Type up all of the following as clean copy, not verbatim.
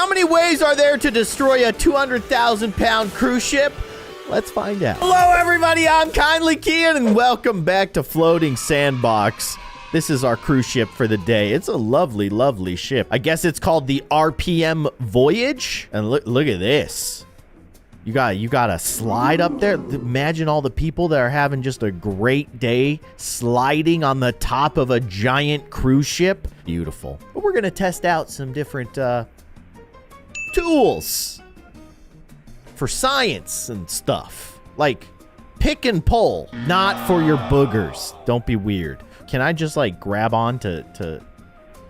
How many ways are there to destroy a 200,000-pound cruise ship? Let's find out. Hello, everybody. I'm Kindly Keyin, and welcome back to Floating Sandbox. This is our cruise ship for the day. It's a lovely, lovely ship. I guess it's called the RPM Voyage. And look at this. You got a slide up there. Imagine all the people that are having just a great day sliding on the top of a giant cruise ship. Beautiful. But we're gonna test out some different tools for science and stuff, like pick and pull, not for your boogers. Don't be weird. Can I just like grab on to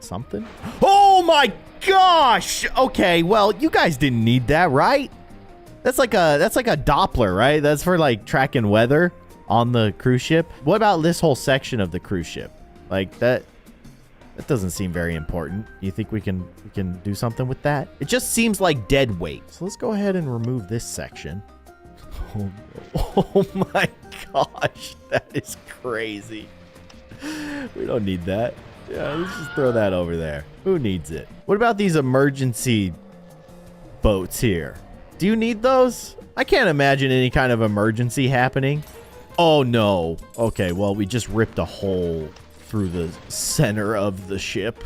something? Oh my gosh! Okay, well, you guys didn't need that, right? That's like a Doppler, right? That's for like tracking weather on the cruise ship. What about this whole section of the cruise ship? Like that doesn't seem very important. You think we can do something with that? It just seems like dead weight. So let's go ahead and remove this section. Oh my gosh, that is crazy. We don't need that. Yeah, let's just throw that over there. Who needs it? What about these emergency boats here? Do you need those? I can't imagine any kind of emergency happening. Oh no. Okay, well, we just ripped a hole through the center of the ship.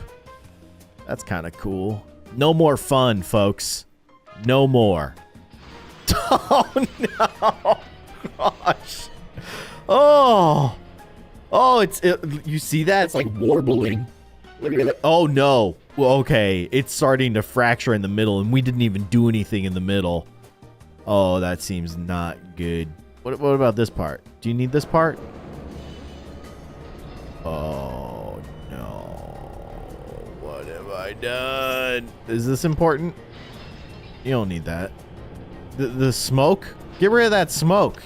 That's kind of cool. No more fun, folks. No more. Oh no. Gosh. Oh, you see that? It's like warbling. Look at it. Oh no. Well, okay, it's starting to fracture in the middle, and we didn't even do anything in the middle. Oh, that seems not good. What about this part? Do you need this part? Oh no. What have I done? Is this important? You don't need that. The smoke? Get rid of that smoke.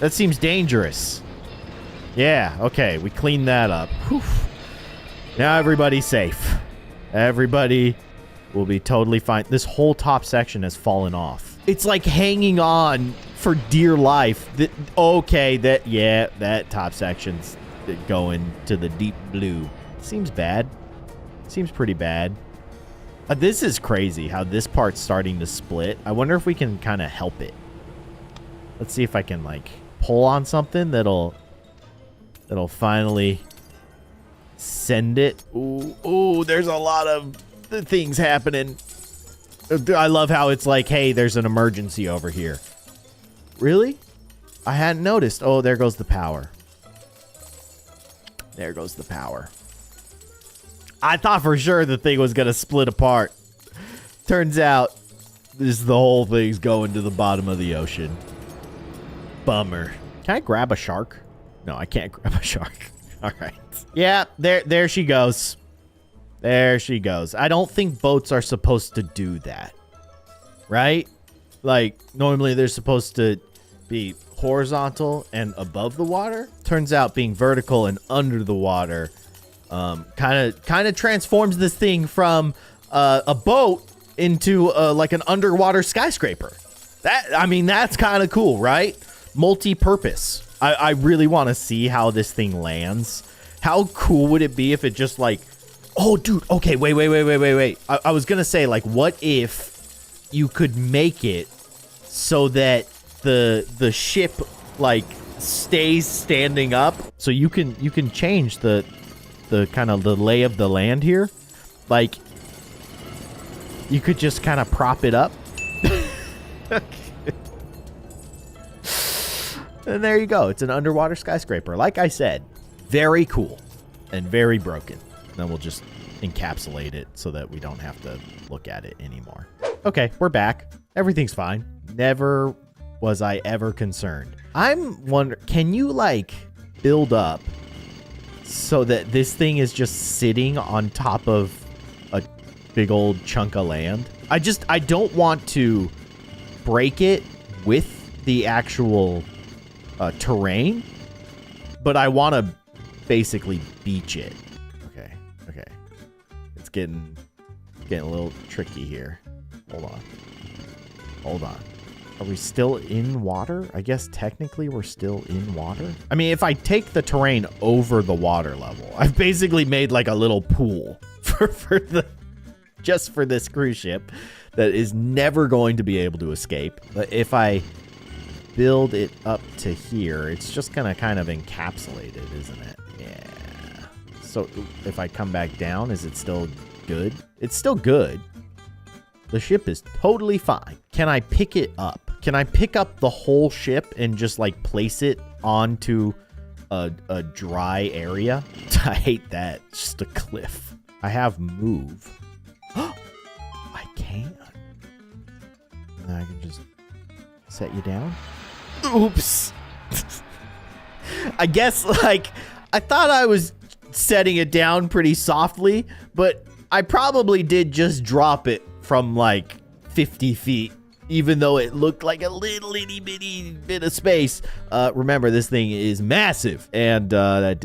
That seems dangerous. Yeah, okay, we cleaned that up. Whew. Now everybody's safe. Everybody will be totally fine. This whole top section has fallen off. It's like hanging on for dear life. That top section's going to the deep blue. Seems bad. Seems pretty bad. This is crazy how this part's starting to split. I wonder if we can kind of help it. Let's see if I can like pull on something that'll finally send it. Ooh, there's a lot of things happening. I love how it's like, hey, there's an emergency over here. Really? I hadn't noticed. Oh, there goes the power. There goes the power. I thought for sure the thing was going to split apart. Turns out the whole thing's going to the bottom of the ocean. Bummer. Can I grab a shark? No, I can't grab a shark. All right. Yeah, there she goes. There she goes. I don't think boats are supposed to do that. Right? Like, normally they're supposed to be horizontal and above the water. Turns out being vertical and under the water kind of transforms this thing from a boat into like an underwater skyscraper. That's kind of cool, right? Multi-purpose. I really want to see how this thing lands. How cool would it be if it just like... Oh, dude. Okay, wait. I was going to say, like, what if you could make it so that the ship, like, stays standing up? So you can change the kind of the lay of the land here. Like, you could just kind of prop it up. And there you go. It's an underwater skyscraper. Like I said, very cool and very broken. Then we'll just encapsulate it so that we don't have to look at it anymore. Okay, we're back. Everything's fine. Never was I ever concerned. I'm wondering, can you like build up so that this thing is just sitting on top of a big old chunk of land? I don't want to break it with the actual terrain, but I want to basically beach it. Okay. It's getting a little tricky here. Hold on. Are we still in water? I guess technically we're still in water. I mean, if I take the terrain over the water level, I've basically made like a little pool for the just for this cruise ship that is never going to be able to escape. But if I build it up to here, it's just going to kind of encapsulate it, isn't it? Yeah. So if I come back down, is it still good? It's still good. The ship is totally fine. Can I pick it up? Can I pick up the whole ship and just like place it onto a dry area? I hate that. Just a cliff. I have move. I can. And I can just set you down. Oops. I guess like I thought I was setting it down pretty softly, but I probably did just drop it from like 50 feet. Even though it looked like a little itty bitty bit of space, remember this thing is massive, and that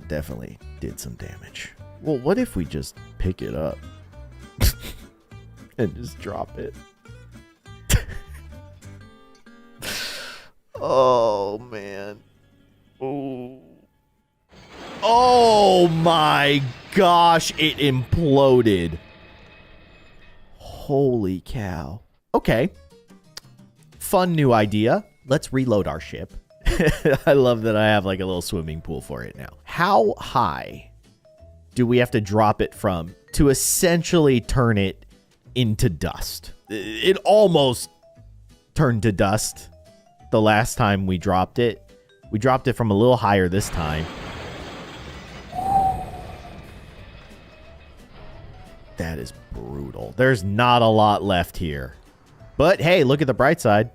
definitely did some damage. Well, what if we just pick it up and just drop it? Oh man! Oh my gosh! It imploded. Holy cow. Okay. Fun new idea. Let's reload our ship. I love that I have like a little swimming pool for it now. How high do we have to drop it from to essentially turn it into dust? It almost turned to dust the last time we dropped it. We dropped it from a little higher this time. That is brutal. There's not a lot left here. But hey, look at the bright side.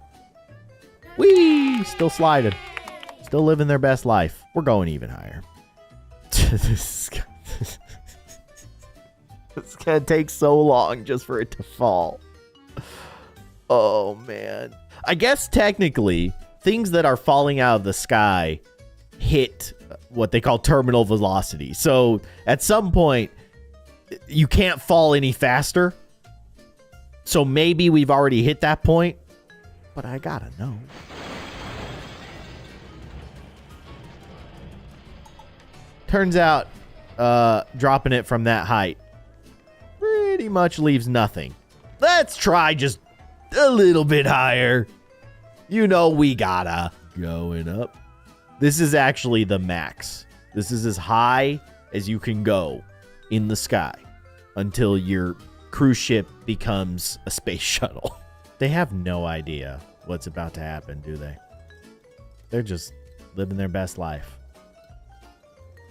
Whee! Still sliding. Still living their best life. We're going even higher. This is gonna take so long just for it to fall. Oh, man. I guess technically, things that are falling out of the sky hit what they call terminal velocity. So at some point, you can't fall any faster. So maybe we've already hit that point. But I gotta know. Turns out, dropping it from that height pretty much leaves nothing. Let's try just a little bit higher. You know we gotta. Going up. This is actually the max. This is as high as you can go in the sky until your cruise ship becomes a space shuttle. They have no idea what's about to happen, do they? They're just living their best life.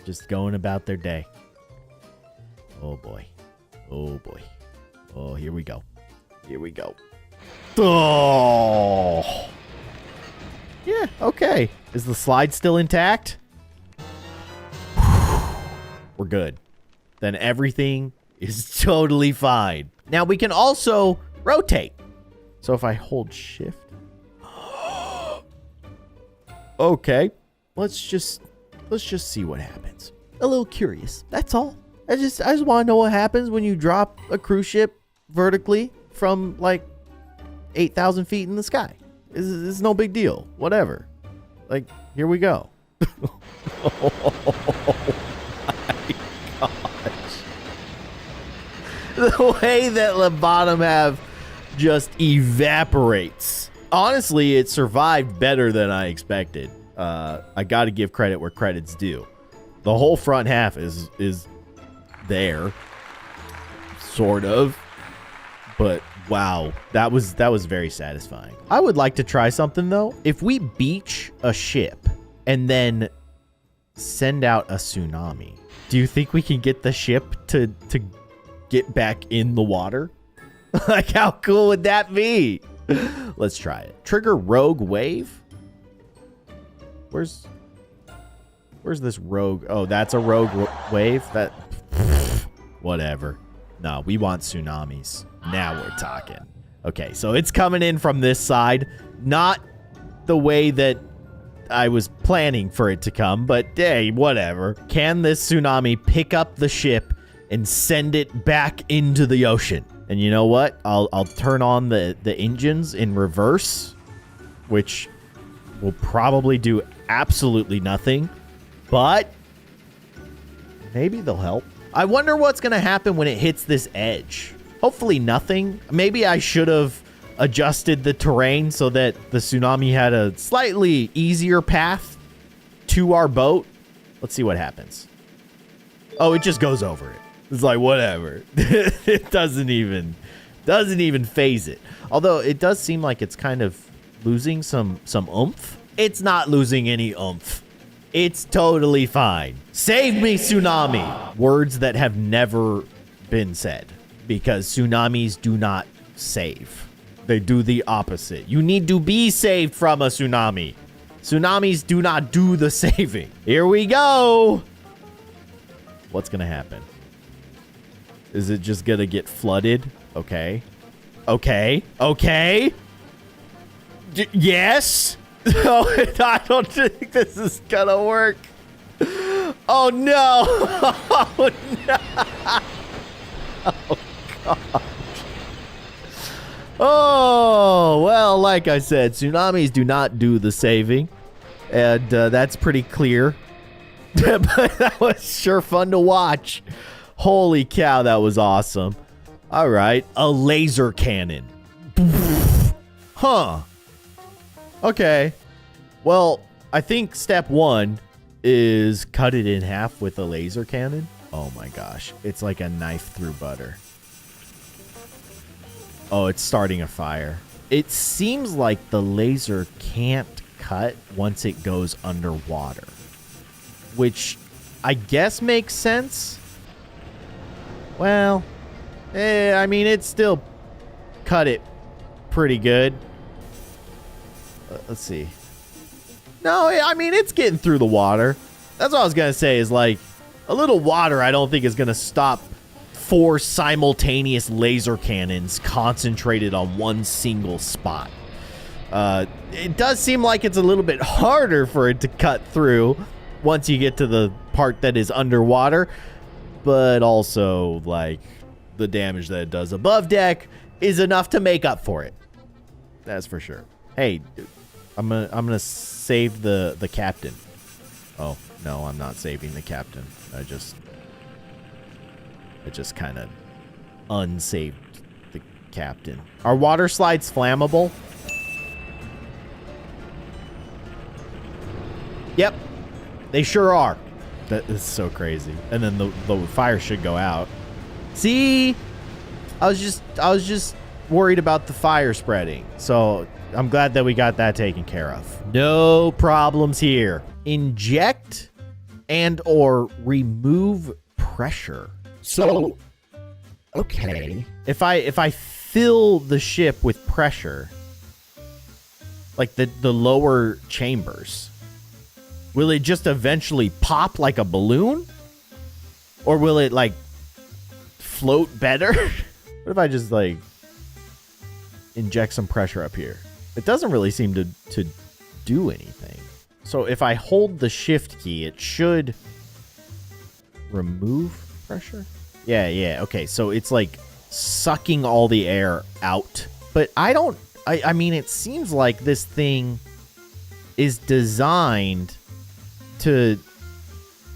Just going about their day. Oh boy. Oh boy. Oh, here we go. Here we go. Oh. Yeah, okay. Is the slide still intact? We're good. Then everything is totally fine. Now we can also rotate. So if I hold shift. Okay. Let's just see what happens. A little curious. That's all. I just want to know what happens when you drop a cruise ship vertically from like 8,000 feet in the sky. It's no big deal. Whatever. Like, here we go. Oh my gosh. The way that the bottom half just evaporates. Honestly, it survived better than I expected. I got to give credit where credit's due. The whole front half is there, sort of. But wow, that was very satisfying. I would like to try something though. If we beach a ship and then send out a tsunami, do you think we can get the ship to get back in the water? Like, how cool would that be? Let's try it. Trigger rogue wave. Where's this rogue? Oh, that's a rogue wave. That whatever. No, we want tsunamis. Now we're talking. Okay, so it's coming in from this side. Not the way that I was planning for it to come, but hey, whatever. Can this tsunami pick up the ship and send it back into the ocean? And you know what? I'll turn on the engines in reverse, which will probably do absolutely nothing, but maybe they'll help. I wonder what's going to happen when it hits this edge. Hopefully nothing. Maybe I should have adjusted the terrain so that the tsunami had a slightly easier path to our boat. Let's see what happens. Oh, it just goes over it. It's like, whatever. It doesn't even phase it. Although it does seem like it's kind of losing some oomph. It's not losing any oomph. It's totally fine. Save me, tsunami. Words that have never been said, because tsunamis do not save. They do the opposite. You need to be saved from a tsunami. Tsunamis do not do the saving. Here we go. What's going to happen? Is it just going to get flooded? Okay. Okay. Okay. Yes. No, I don't think this is going to work. Oh, no. Oh, no. Oh, God. Oh, well, like I said, tsunamis do not do the saving. And that's pretty clear. But that was sure fun to watch. Holy cow, that was awesome. All right, a laser cannon. Huh. Okay. Well, I think step one is cut it in half with a laser cannon. Oh my gosh. It's like a knife through butter. Oh, it's starting a fire. It seems like the laser can't cut once it goes underwater, which I guess makes sense. Well, I mean, it still cut it pretty good. Let's see. No, I mean, it's getting through the water. That's what I was going to say is like a little water I don't think is going to stop 4 simultaneous laser cannons concentrated on one single spot. It does seem like it's a little bit harder for it to cut through once you get to the part that is underwater, but also like the damage that it does above deck is enough to make up for it. That's for sure. Hey, I'm gonna save the captain. Oh no, I'm not saving the captain. I just kind of unsaved the captain. Are water slides flammable? Yep, they sure are. That is so crazy. And then the fire should go out. See, I was just worried about the fire spreading. So I'm glad that we got that taken care of. No problems here. Inject and or remove pressure. So, okay. If I fill the ship with pressure, like the lower chambers, will it just eventually pop like a balloon? Or will it like float better? What if I just like inject some pressure up here? It doesn't really seem to do anything. So if I hold the shift key, it should remove pressure. Yeah. Okay, so it's like sucking all the air out. But I mean, it seems like this thing is designed to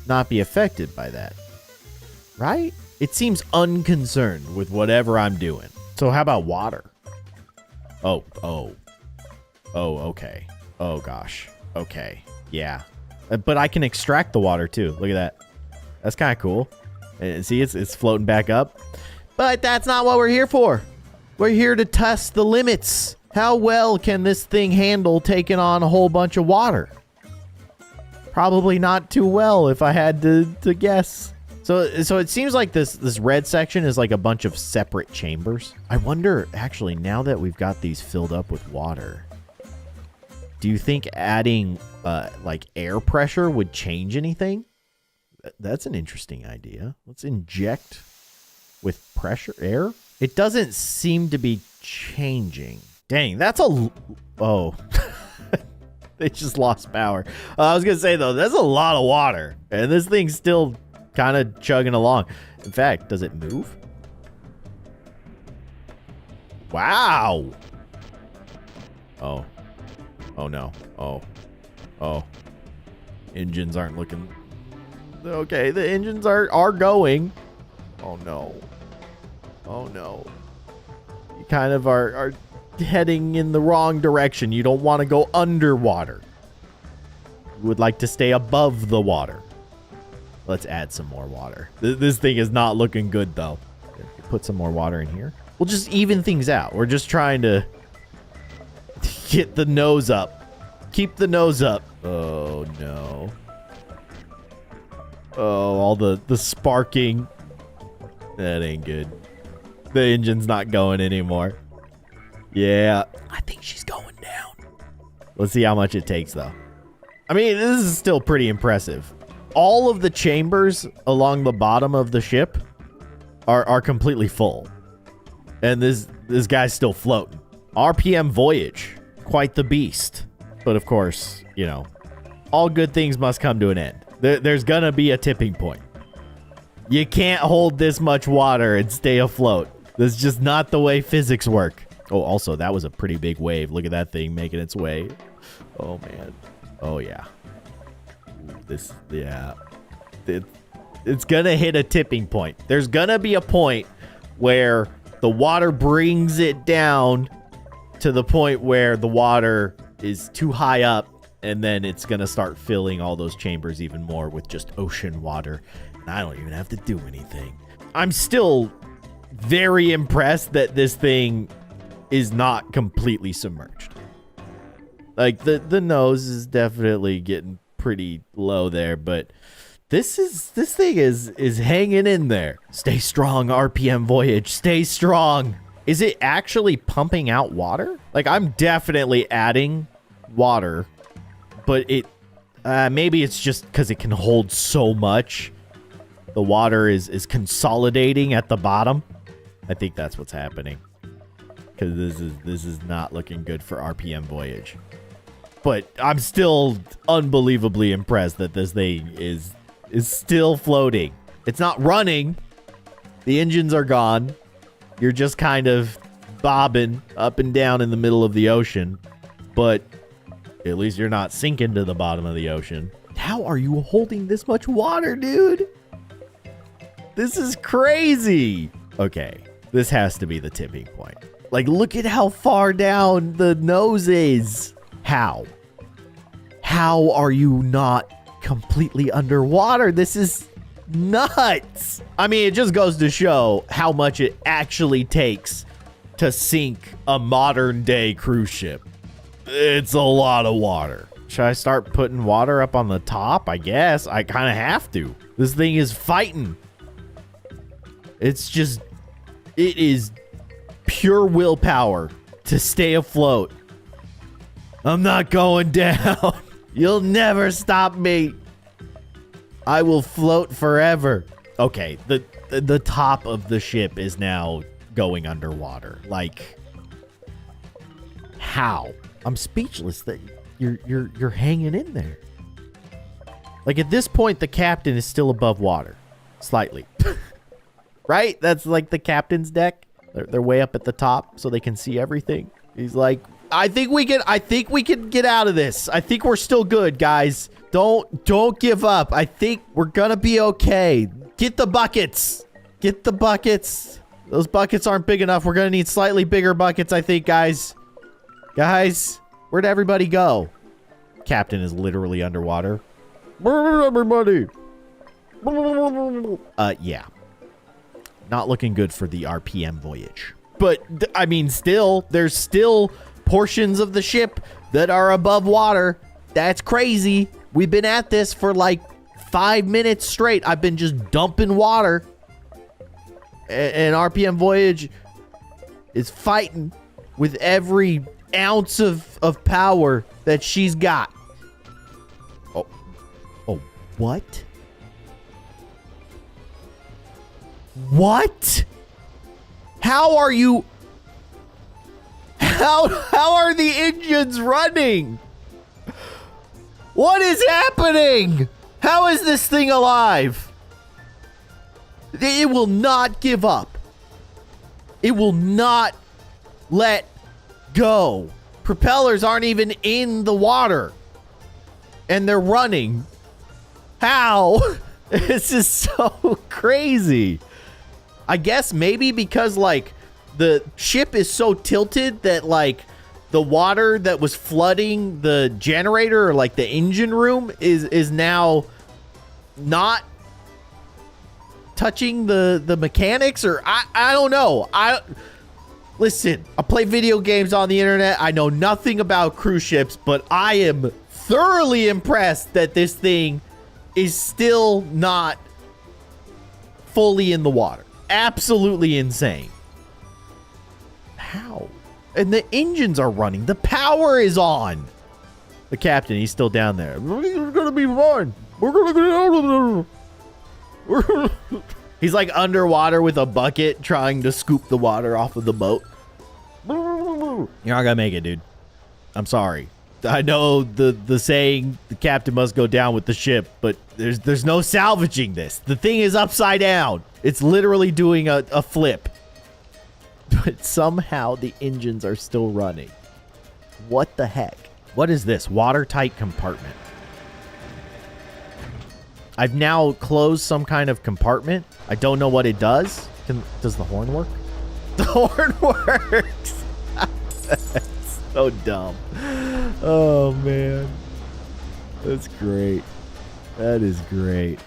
not be affected by that, right? It seems unconcerned with whatever I'm doing. So how about water? Oh, okay. Oh, gosh. Okay. Yeah. But I can extract the water, too. Look at that. That's kind of cool. And see, it's floating back up. But that's not what we're here for. We're here to test the limits. How well can this thing handle taking on a whole bunch of water? Probably not too well, if I had to guess. So it seems like this red section is like a bunch of separate chambers. I wonder, actually, now that we've got these filled up with water, do you think adding like air pressure would change anything? That's an interesting idea. Let's inject with pressure air. It doesn't seem to be changing. Dang, that's a... Oh. They just lost power. I was going to say, though, that's a lot of water. And this thing's still kind of chugging along. In fact, does it move? Wow. Oh. Oh, no. Oh. Engines aren't looking... Okay, the engines are going. Oh, no. Oh, no. You kind of are heading in the wrong direction. You don't want to go underwater. You would like to stay above the water. Let's add some more water. This thing is not looking good, though. Put some more water in here. We'll just even things out. We're just trying to get the nose up. Keep the nose up. Oh, no. Oh, all the sparking. That ain't good. The engine's not going anymore. Yeah. I think she's going down. Let's see how much it takes, though. I mean, this is still pretty impressive. All of the chambers along the bottom of the ship are completely full. And this guy's still floating. RPM Voyage. Quite the beast. But of course, you know, all good things must come to an end. There's gonna be a tipping point. You can't hold this much water and stay afloat. That's just not the way physics work. Oh, also, that was a pretty big wave. Look at that thing making its way. Oh, man. Oh, yeah. It's gonna hit a tipping point. There's gonna be a point where the water brings it down to the point where the water is too high up, and then it's gonna start filling all those chambers even more with just ocean water. And I don't even have to do anything. I'm still very impressed that this thing is not completely submerged. Like, the nose is definitely getting pretty low there, but this thing is hanging in there. Stay strong, RPM Voyage. Stay strong. Is it actually pumping out water? Like, I'm definitely adding water, but it maybe it's just because it can hold so much. The water is consolidating at the bottom. I think that's what's happening, because this is not looking good for RPM Voyage. But I'm still unbelievably impressed that this thing is still floating. It's not running. The engines are gone. You're just kind of bobbing up and down in the middle of the ocean. But at least you're not sinking to the bottom of the ocean. How are you holding this much water, dude? This is crazy. Okay, this has to be the tipping point. Like, look at how far down the nose is. How? How are you not completely underwater? This is nuts. I mean, it just goes to show how much it actually takes to sink a modern day cruise ship. It's a lot of water. Should I start putting water up on the top? I guess I kind of have to. This thing is fighting. It's just, it is pure willpower to stay afloat. I'm not going down. You'll never stop me. I will float forever. Okay, the top of the ship is now going underwater. Like, how? I'm speechless that you're hanging in there. Like, at this point, the captain is still above water, slightly. Right? That's like the captain's deck. They're way up at the top so they can see everything. He's like, I think we can get out of this. I think we're still good, guys. Don't give up. I think we're gonna be okay. Get the buckets. Get the buckets. Those buckets aren't big enough. We're gonna need slightly bigger buckets, I think, guys. Guys, where'd everybody go? Captain is literally underwater. Everybody. Yeah. Not looking good for the RPM Voyage. But, I mean, there's still portions of the ship that are above water. That's crazy. We've been at this for like 5 minutes straight. I've been just dumping water. And RPM Voyage is fighting with every ounce of power that she's got. Oh, what? What? How are you? How are the engines running? What is happening? How is this thing alive? It will not give up. It will not let go. Propellers aren't even in the water. And they're running. How? This is so crazy. I guess maybe because, like, the ship is so tilted that, like, the water that was flooding the generator or, like, the engine room is now not touching the mechanics, or I don't know. Listen, I play video games on the internet. I know nothing about cruise ships, but I am thoroughly impressed that this thing is still not fully in the water. Absolutely insane. How? And the engines are running. The power is on. The captain, he's still down there. We're gonna be fine. We're gonna get out of there. He's like underwater with a bucket trying to scoop the water off of the boat. You're not gonna make it, dude. I'm sorry. I know the saying, the captain must go down with the ship, but there's no salvaging this. The thing is upside down. It's literally doing a flip. But somehow the engines are still running. What the heck? What is this? Watertight compartment. I've now closed some kind of compartment. I don't know what it does. Does the horn work? The horn works. That's so dumb. Oh, man. That's great. That is great.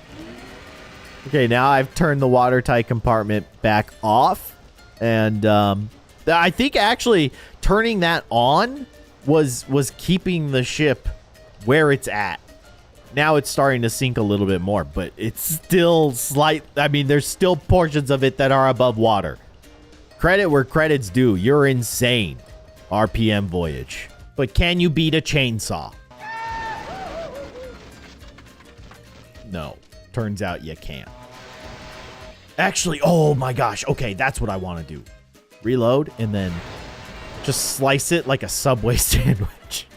Okay, now I've turned the watertight compartment back off. And I think actually turning that on was keeping the ship where it's at. Now it's starting to sink a little bit more, but it's still slight. I mean, there's still portions of it that are above water. Credit where credit's due. You're insane. RPM voyage. But can you beat a chainsaw? No. Turns out you can't. Actually, oh my gosh. Okay, that's what I want to do. Reload and then just slice it like a Subway sandwich.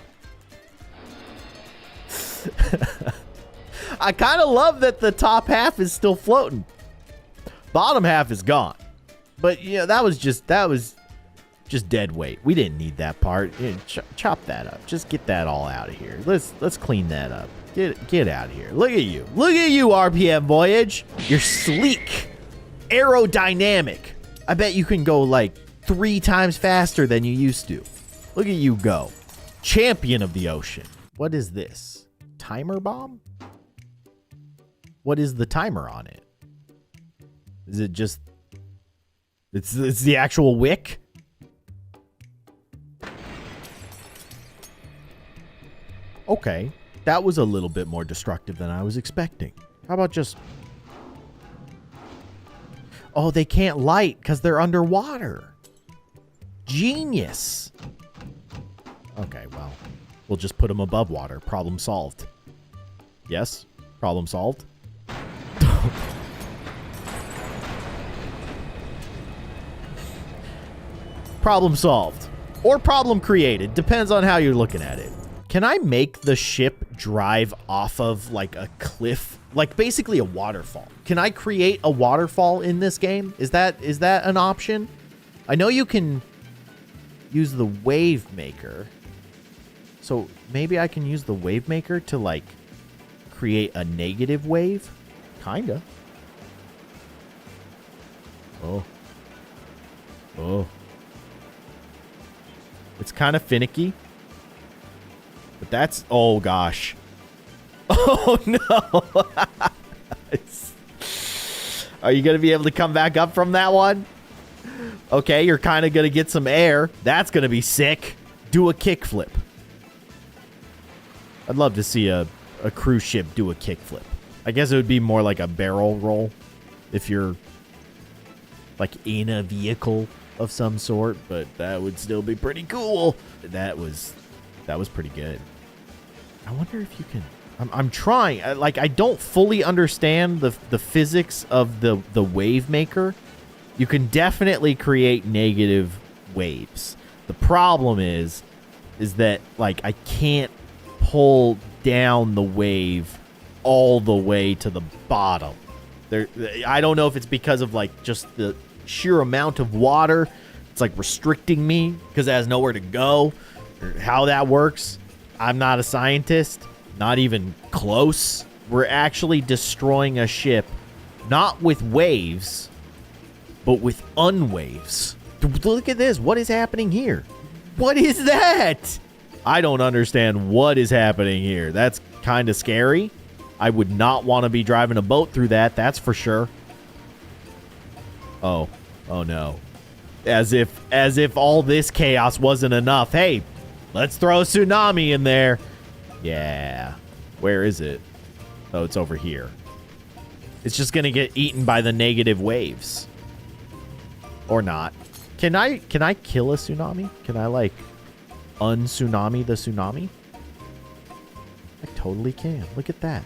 I kind of love that the top half is still floating. Bottom half is gone. But yeah, that was just dead weight. We didn't need that part. Yeah, chop that up. Just get that all out of here. Let's clean that up. Get out of here. Look at you. Look at you, RPM Voyage. You're sleek. Aerodynamic. I bet you can go like 3 times faster than you used to. Look at you go. Champion of the ocean. What is this? Timer bomb? What is the timer on it? Is it just... It's the actual wick? Okay. That was a little bit more destructive than I was expecting. How about just... Oh, they can't light because they're underwater. Genius. Okay, well, we'll just put them above water. Problem solved. Yes? Problem solved? Problem solved. Or problem created. Depends on how you're looking at it. Can I make the ship drive off of like a cliff? Like basically a waterfall. Can I create a waterfall in this game? Is that an option? I know you can use the wave maker. So maybe I can use the wave maker to like create a negative wave? Kinda. Oh. Oh. It's kind of finicky. But that's... Oh, gosh. Oh, no. Are you going to be able to come back up from that one? Okay, you're kind of going to get some air. That's going to be sick. Do a kickflip. I'd love to see a cruise ship do a kickflip. I guess it would be more like a barrel roll if you're like in a vehicle of some sort, but that would still be pretty cool. That was pretty good. I wonder if you can... I'm trying. I don't fully understand the physics of the wave maker. You can definitely create negative waves. The problem is that like I can't pull down the wave all the way to the bottom. I don't know if it's because of like just the sheer amount of water. It's like restricting me because it has nowhere to go, or how that works. I'm not a scientist, not even close. We're actually destroying a ship, not with waves, but with unwaves. Look at this. What is happening here? What is that? I don't understand what is happening here. That's kind of scary. I would not want to be driving a boat through that. That's for sure. Oh no. As if all this chaos wasn't enough. Hey, let's throw a tsunami in there. Yeah. Where is it? Oh, it's over here. It's just going to get eaten by the negative waves. Or not. Can I kill a tsunami? Can I, like, un-tsunami the tsunami? I totally can. Look at that.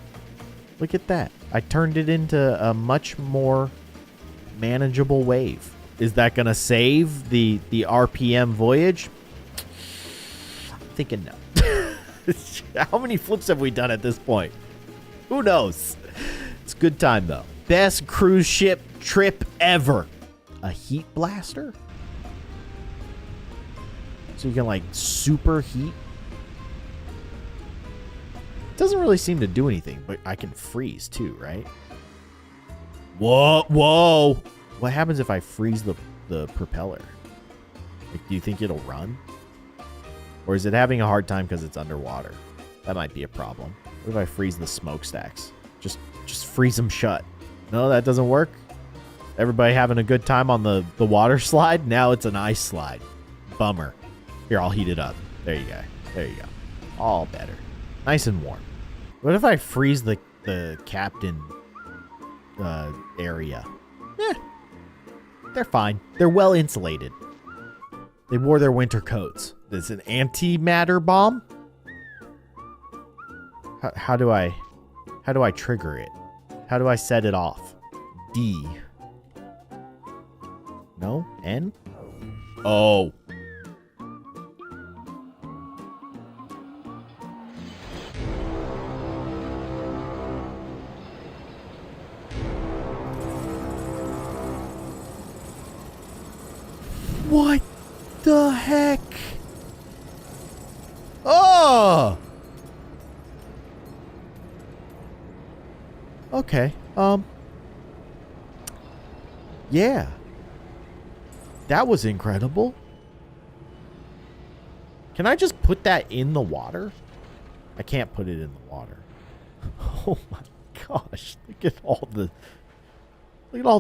Look at that. I turned it into a much more manageable wave. Is that going to save the RPM voyage? I'm thinking no. How many flips have we done at this point? Who knows? It's a good time, though. Best cruise ship trip ever. A heat blaster? So you can, like, super heat? Doesn't really seem to do anything, but I can freeze, too, right? Whoa. What happens if I freeze the propeller? Like, do you think it'll run? Or is it having a hard time because it's underwater? That might be a problem. What if I freeze the smokestacks? Just freeze them shut. No, that doesn't work. Everybody having a good time on the water slide? Now it's an ice slide. Bummer. Here, I'll heat it up. There you go. There you go. All better. Nice and warm. What if I freeze the captain area? They're fine. They're well insulated. They wore their winter coats. It's an antimatter bomb? How do I trigger it? How do I set it off? D. No? N? Oh. What the heck? Oh! Okay. Yeah. That was incredible. Can I just put that in the water? I can't put it in the water. Oh my gosh. Look at all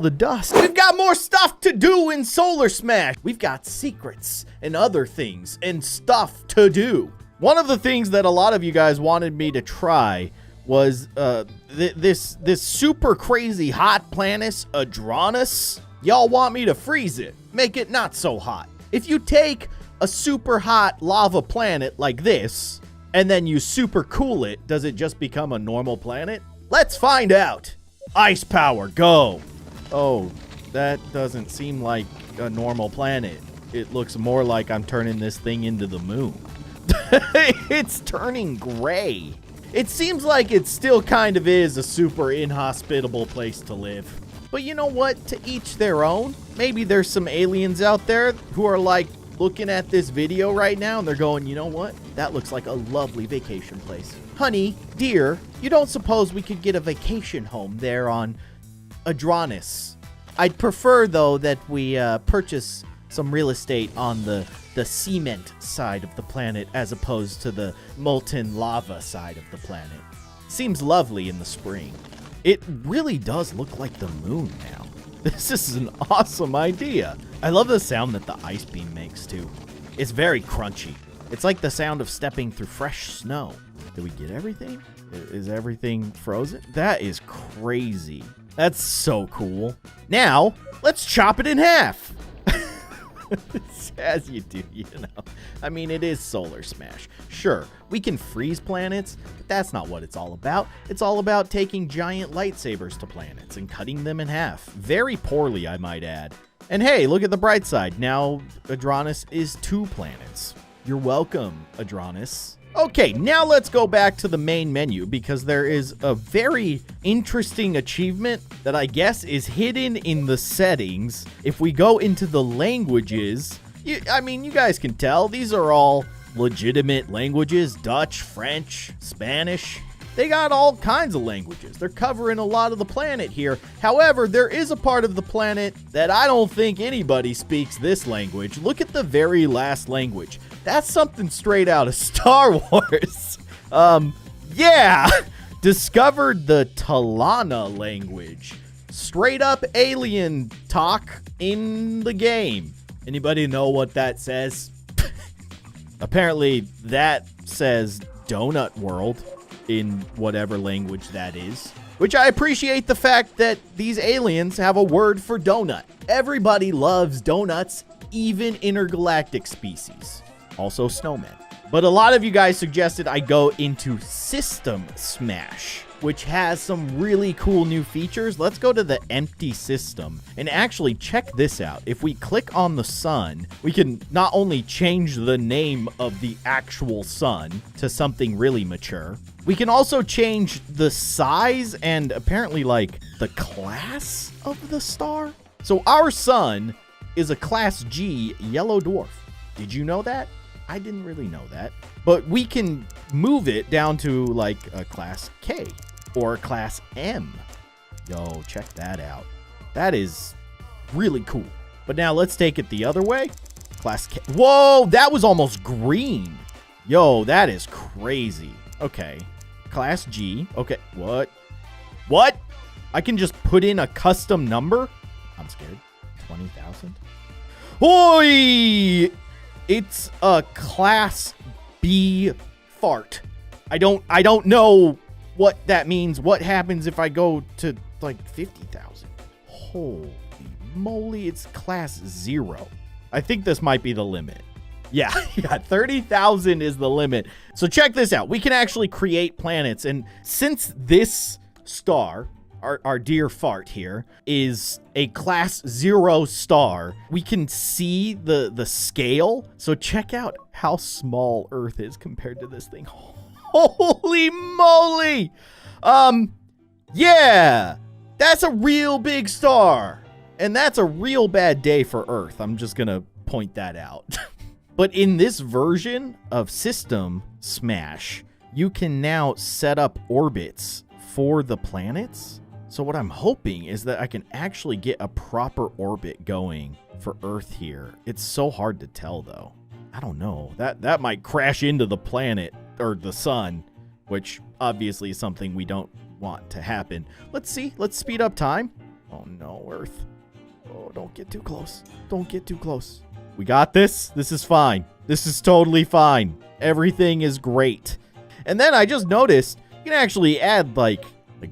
the dust. We've got more stuff to do in Solar Smash. We've got secrets and other things and stuff to do. One of the things that a lot of you guys wanted me to try was this super crazy hot planet, Adranus. Y'all want me to freeze it, make it not so hot. If you take a super hot lava planet like this, and then you super cool it, does it just become a normal planet? Let's find out. Ice power, go. Oh, that doesn't seem like a normal planet. It looks more like I'm turning this thing into the moon. It's turning gray. It seems like it still kind of is a super inhospitable place to live. But you know what? To each their own. Maybe there's some aliens out there who are like looking at this video right now and they're going, you know what? That looks like a lovely vacation place. Honey, dear, you don't suppose we could get a vacation home there on Adranus? I'd prefer, though, that we purchase some real estate on the cement side of the planet as opposed to the molten lava side of the planet. Seems lovely in the spring. It really does look like the moon now. This is an awesome idea. I love the sound that the ice beam makes, too. It's very crunchy. It's like the sound of stepping through fresh snow. Did we get everything? Is everything frozen? That is crazy. That's so cool. Now, let's chop it in half. As you do, you know. I mean, it is Solar Smash. Sure, we can freeze planets, but that's not what it's all about. It's all about taking giant lightsabers to planets and cutting them in half. Very poorly, I might add. And hey, look at the bright side. Now, Adranus is 2 planets. You're welcome, Adranus. Okay, now let's go back to the main menu because there is a very interesting achievement that I guess is hidden in the settings. If we go into the languages, I mean, you guys can tell these are all legitimate languages. Dutch, French, Spanish. They got all kinds of languages. They're covering a lot of the planet here. However, there is a part of the planet that I don't think anybody speaks this language. Look at the very last language. That's something straight out of Star Wars. Yeah. Discovered the Talana language. Straight up alien talk in the game. Anybody know what that says? Apparently, that says Donut World in whatever language that is. Which I appreciate the fact that these aliens have a word for donut. Everybody loves donuts, even intergalactic species. Also snowmen. But a lot of you guys suggested I go into System Smash, which has some really cool new features. Let's go to the empty system and actually check this out. If we click on the sun, we can not only change the name of the actual sun to something really mature, we can also change the size and apparently like the class of the star. So our sun is a class G yellow dwarf. Did you know that? I didn't really know that. But we can move it down to like a class K or a class M. Yo, check that out. That is really cool. But now let's take it the other way. Class K. Whoa, that was almost green. Yo, that is crazy. Okay. Class G. Okay, what? What? I can just put in a custom number? I'm scared. 20,000? Oi! It's a class B fart. I don't know what that means. What happens if I go to like 50,000? Holy moly, it's class 0. I think this might be the limit. Yeah, 30,000 is the limit. So check this out. We can actually create planets. And since this star, our dear fart here, is a class 0 star, we can see the scale. So check out how small Earth is compared to this thing. Holy moly! Yeah, that's a real big star. And that's a real bad day for Earth. I'm just gonna point that out. But in this version of System Smash, you can now set up orbits for the planets. So what I'm hoping is that I can actually get a proper orbit going for Earth here. It's so hard to tell though. I don't know. That might crash into the planet or the sun, which obviously is something we don't want to happen. Let's see. Let's speed up time. Oh no, Earth. Oh, don't get too close. Don't get too close. We got this. This is fine. This is totally fine. Everything is great. And then I just noticed you can actually add like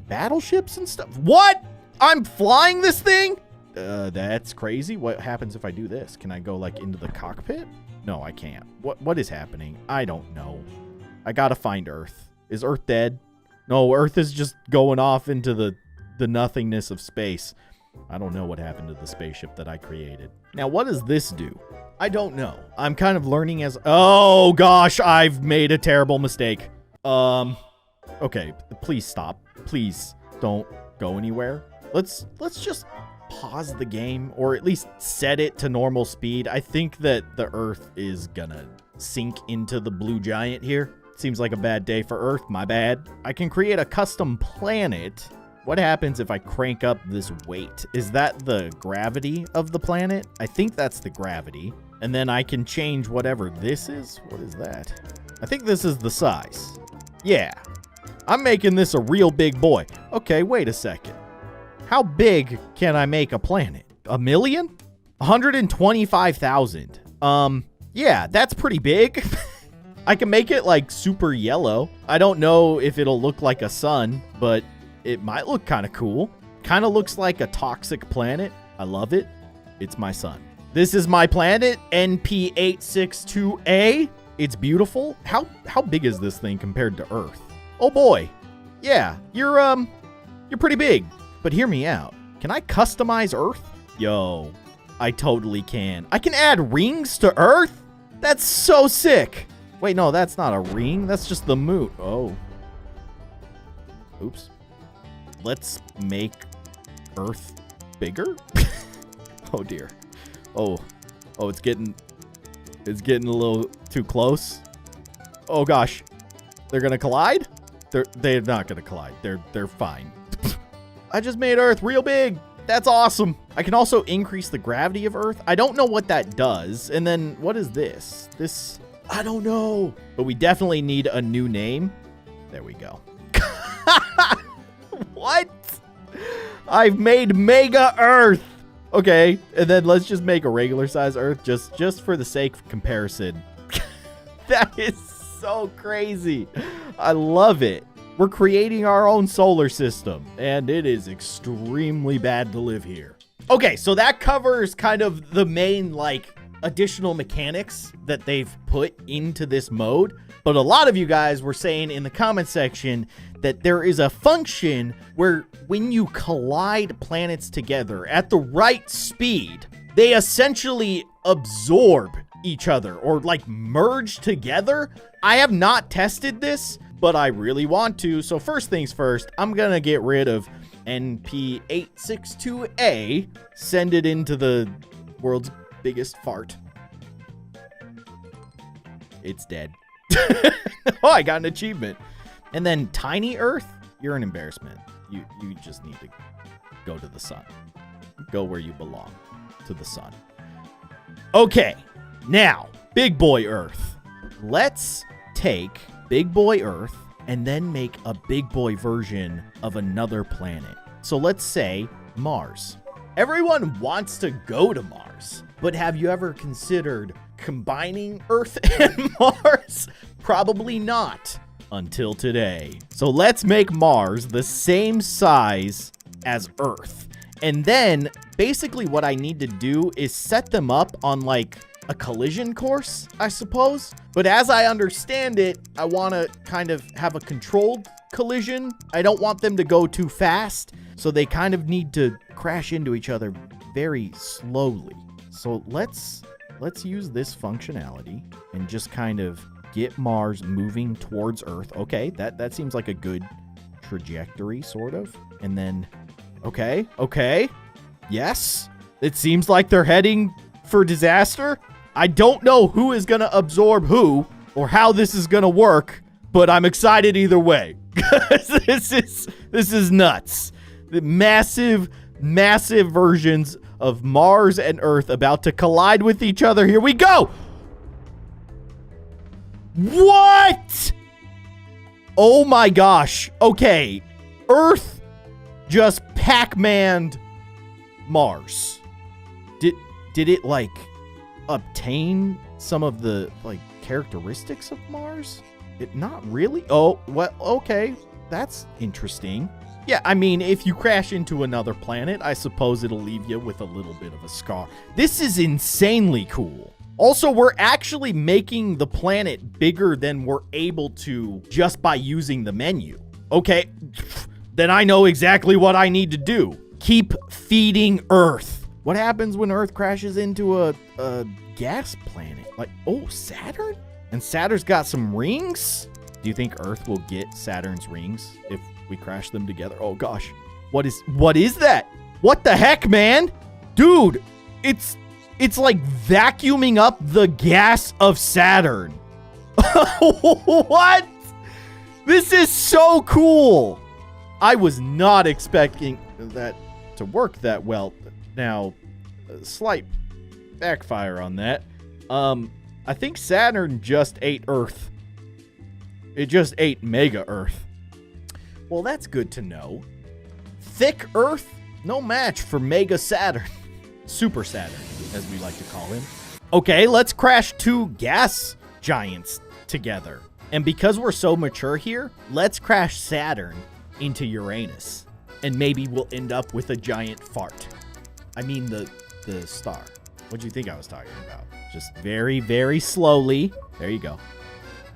battleships and stuff. What? I'm flying this thing? That's crazy. What happens if I do this? Can I go like into the cockpit? No, I can't. What is happening? I don't know. I gotta find Earth. Is Earth dead? No, Earth is just going off into the nothingness of space. I don't know what happened to the spaceship that I created. Now, what does this do? I don't know. I'm kind of learning as... Oh, gosh, I've made a terrible mistake. Okay, please stop. Please don't go anywhere. Let's just pause the game, or at least set it to normal speed. I think that the Earth is gonna sink into the blue giant here. Seems like a bad day for Earth. My bad. I can create a custom planet. What happens if I crank up this weight? Is that the gravity of the planet? I think that's the gravity. And then I can change whatever this is. What is that? I think this is the size. Yeah. I'm making this a real big boy. Okay, wait a second. How big can I make a planet? 1 million? 125,000. Yeah, that's pretty big. I can make it like super yellow. I don't know if it'll look like a sun, but it might look kind of cool. Kind of looks like a toxic planet. I love it. It's my sun. This is my planet, NP862A. It's beautiful. How big is this thing compared to Earth? Oh boy. Yeah, you're pretty big. But hear me out. Can I customize Earth? Yo, I totally can. I can add rings to Earth? That's so sick. Wait, no, that's not a ring. That's just the moon. Oh. Oops. Let's make Earth bigger. Oh dear. Oh, it's getting a little too close. Oh gosh, they're gonna collide. They're not gonna collide. They're fine. I just made Earth real big. That's awesome. I can also increase the gravity of Earth. I don't know what that does. And then what is this? This, I don't know. But we definitely need a new name. There we go. What? I've made Mega Earth. Okay, and then let's just make a regular size Earth just for the sake of comparison. That is so crazy. I love it. We're creating our own solar system, and it is extremely bad to live here. Okay, so that covers kind of the main, like, additional mechanics that they've put into this mode. But a lot of you guys were saying in the comment section that there is a function where when you collide planets together at the right speed, they essentially absorb each other or like merge together. I have not tested this, but I really want to. So first things first, I'm gonna get rid of NP862A, send it into the world's biggest fart. It's dead. Oh, I got an achievement. And then Tiny Earth, you're an embarrassment. You just need to go to the sun. Go where you belong, to the sun. Okay, now, Big Boy Earth. Let's take Big Boy Earth and then make a big boy version of another planet. So let's say Mars. Everyone wants to go to Mars, but have you ever considered combining Earth and Mars? Probably not until today. So let's make Mars the same size as Earth. And then basically what I need to do is set them up on like a collision course, I suppose. But as I understand it, I want to kind of have a controlled collision. I don't want them to go too fast. So they kind of need to crash into each other very slowly. So let's use this functionality and just kind of get Mars moving towards Earth. Okay, that seems like a good trajectory, sort of. And then, okay. Yes, it seems like they're heading for disaster. I don't know who is going to absorb who or how this is going to work, but I'm excited either way. This is nuts. The massive versions of Mars and Earth about to collide with each other. Here we go. What? Oh my gosh. Okay. Earth just Pac-Man'd Mars. Did it like obtain some of the like characteristics of Mars? It not really. Oh, well, okay. That's interesting. Yeah, I mean, if you crash into another planet, I suppose it'll leave you with a little bit of a scar. This is insanely cool. Also, we're actually making the planet bigger than we're able to just by using the menu. Okay, then I know exactly what I need to do. Keep feeding Earth. What happens when Earth crashes into a gas planet? Like, oh, Saturn? And Saturn's got some rings? Do you think Earth will get Saturn's rings if we crash them together? Oh gosh. What is that? What the heck, man? Dude, it's like vacuuming up the gas of Saturn. What? This is so cool. I was not expecting that to work that well. Now, a slight backfire on that. I think Saturn just ate Earth. It just ate Mega Earth. Well, that's good to know. Thick Earth, no match for Mega Saturn. Super Saturn, as we like to call him. Okay, let's crash two gas giants together. And because we're so mature here, let's crash Saturn into Uranus. And maybe we'll end up with a giant fart. I mean the star. What do you think I was talking about? Just very, very slowly. There you go.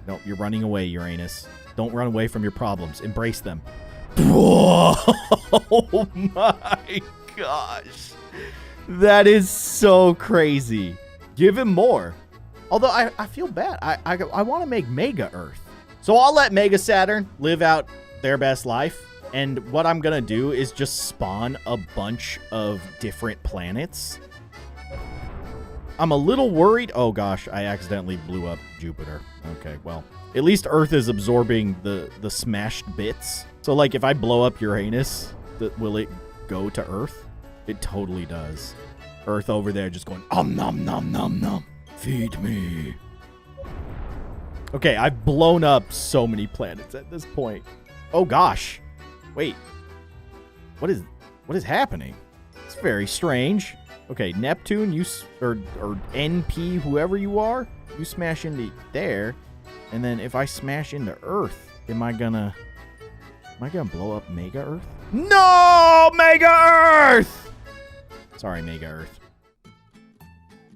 No, you're running away, Uranus. Don't run away from your problems. Embrace them. Whoa! Oh my gosh. That is so crazy. Give him more. Although I feel bad. I want to make Mega Earth. So I'll let Mega Saturn live out their best life. And what I'm going to do is just spawn a bunch of different planets. I'm a little worried. Oh gosh, I accidentally blew up Jupiter. Okay, well, at least Earth is absorbing the smashed bits. So like if I blow up Uranus, will it go to Earth? It totally does. Earth over there just going, nom nom nom nom. Feed me. Okay, I've blown up so many planets at this point. Oh gosh. Wait. What is happening? It's very strange. Okay, Neptune, or NP, whoever you are, you smash into there, and then if I smash into Earth, am I gonna blow up Mega Earth? No, Mega Earth! Sorry, Mega Earth.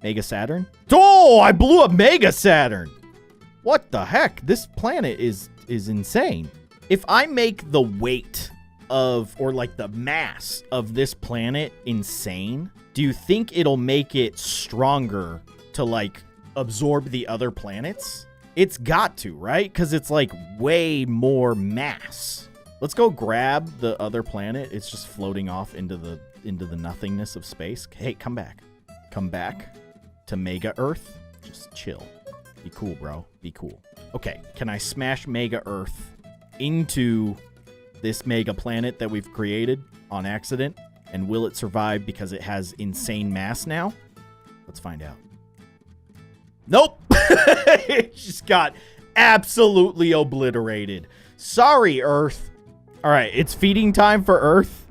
Mega Saturn? Oh, I blew up Mega Saturn! What the heck? This planet is insane. If I make the weight or like the mass of this planet insane, do you think it'll make it stronger to like absorb the other planets? It's got to, right? Because it's like way more mass. Let's go grab the other planet. It's just floating off into the nothingness of space. Hey, come back. Come back to Mega Earth. Just chill. Be cool, bro. Be cool. Okay, can I smash Mega Earth into this mega planet that we've created on accident? And will it survive because it has insane mass now? Let's find out. Nope. It just got absolutely obliterated. Sorry, Earth. All right, it's feeding time for Earth.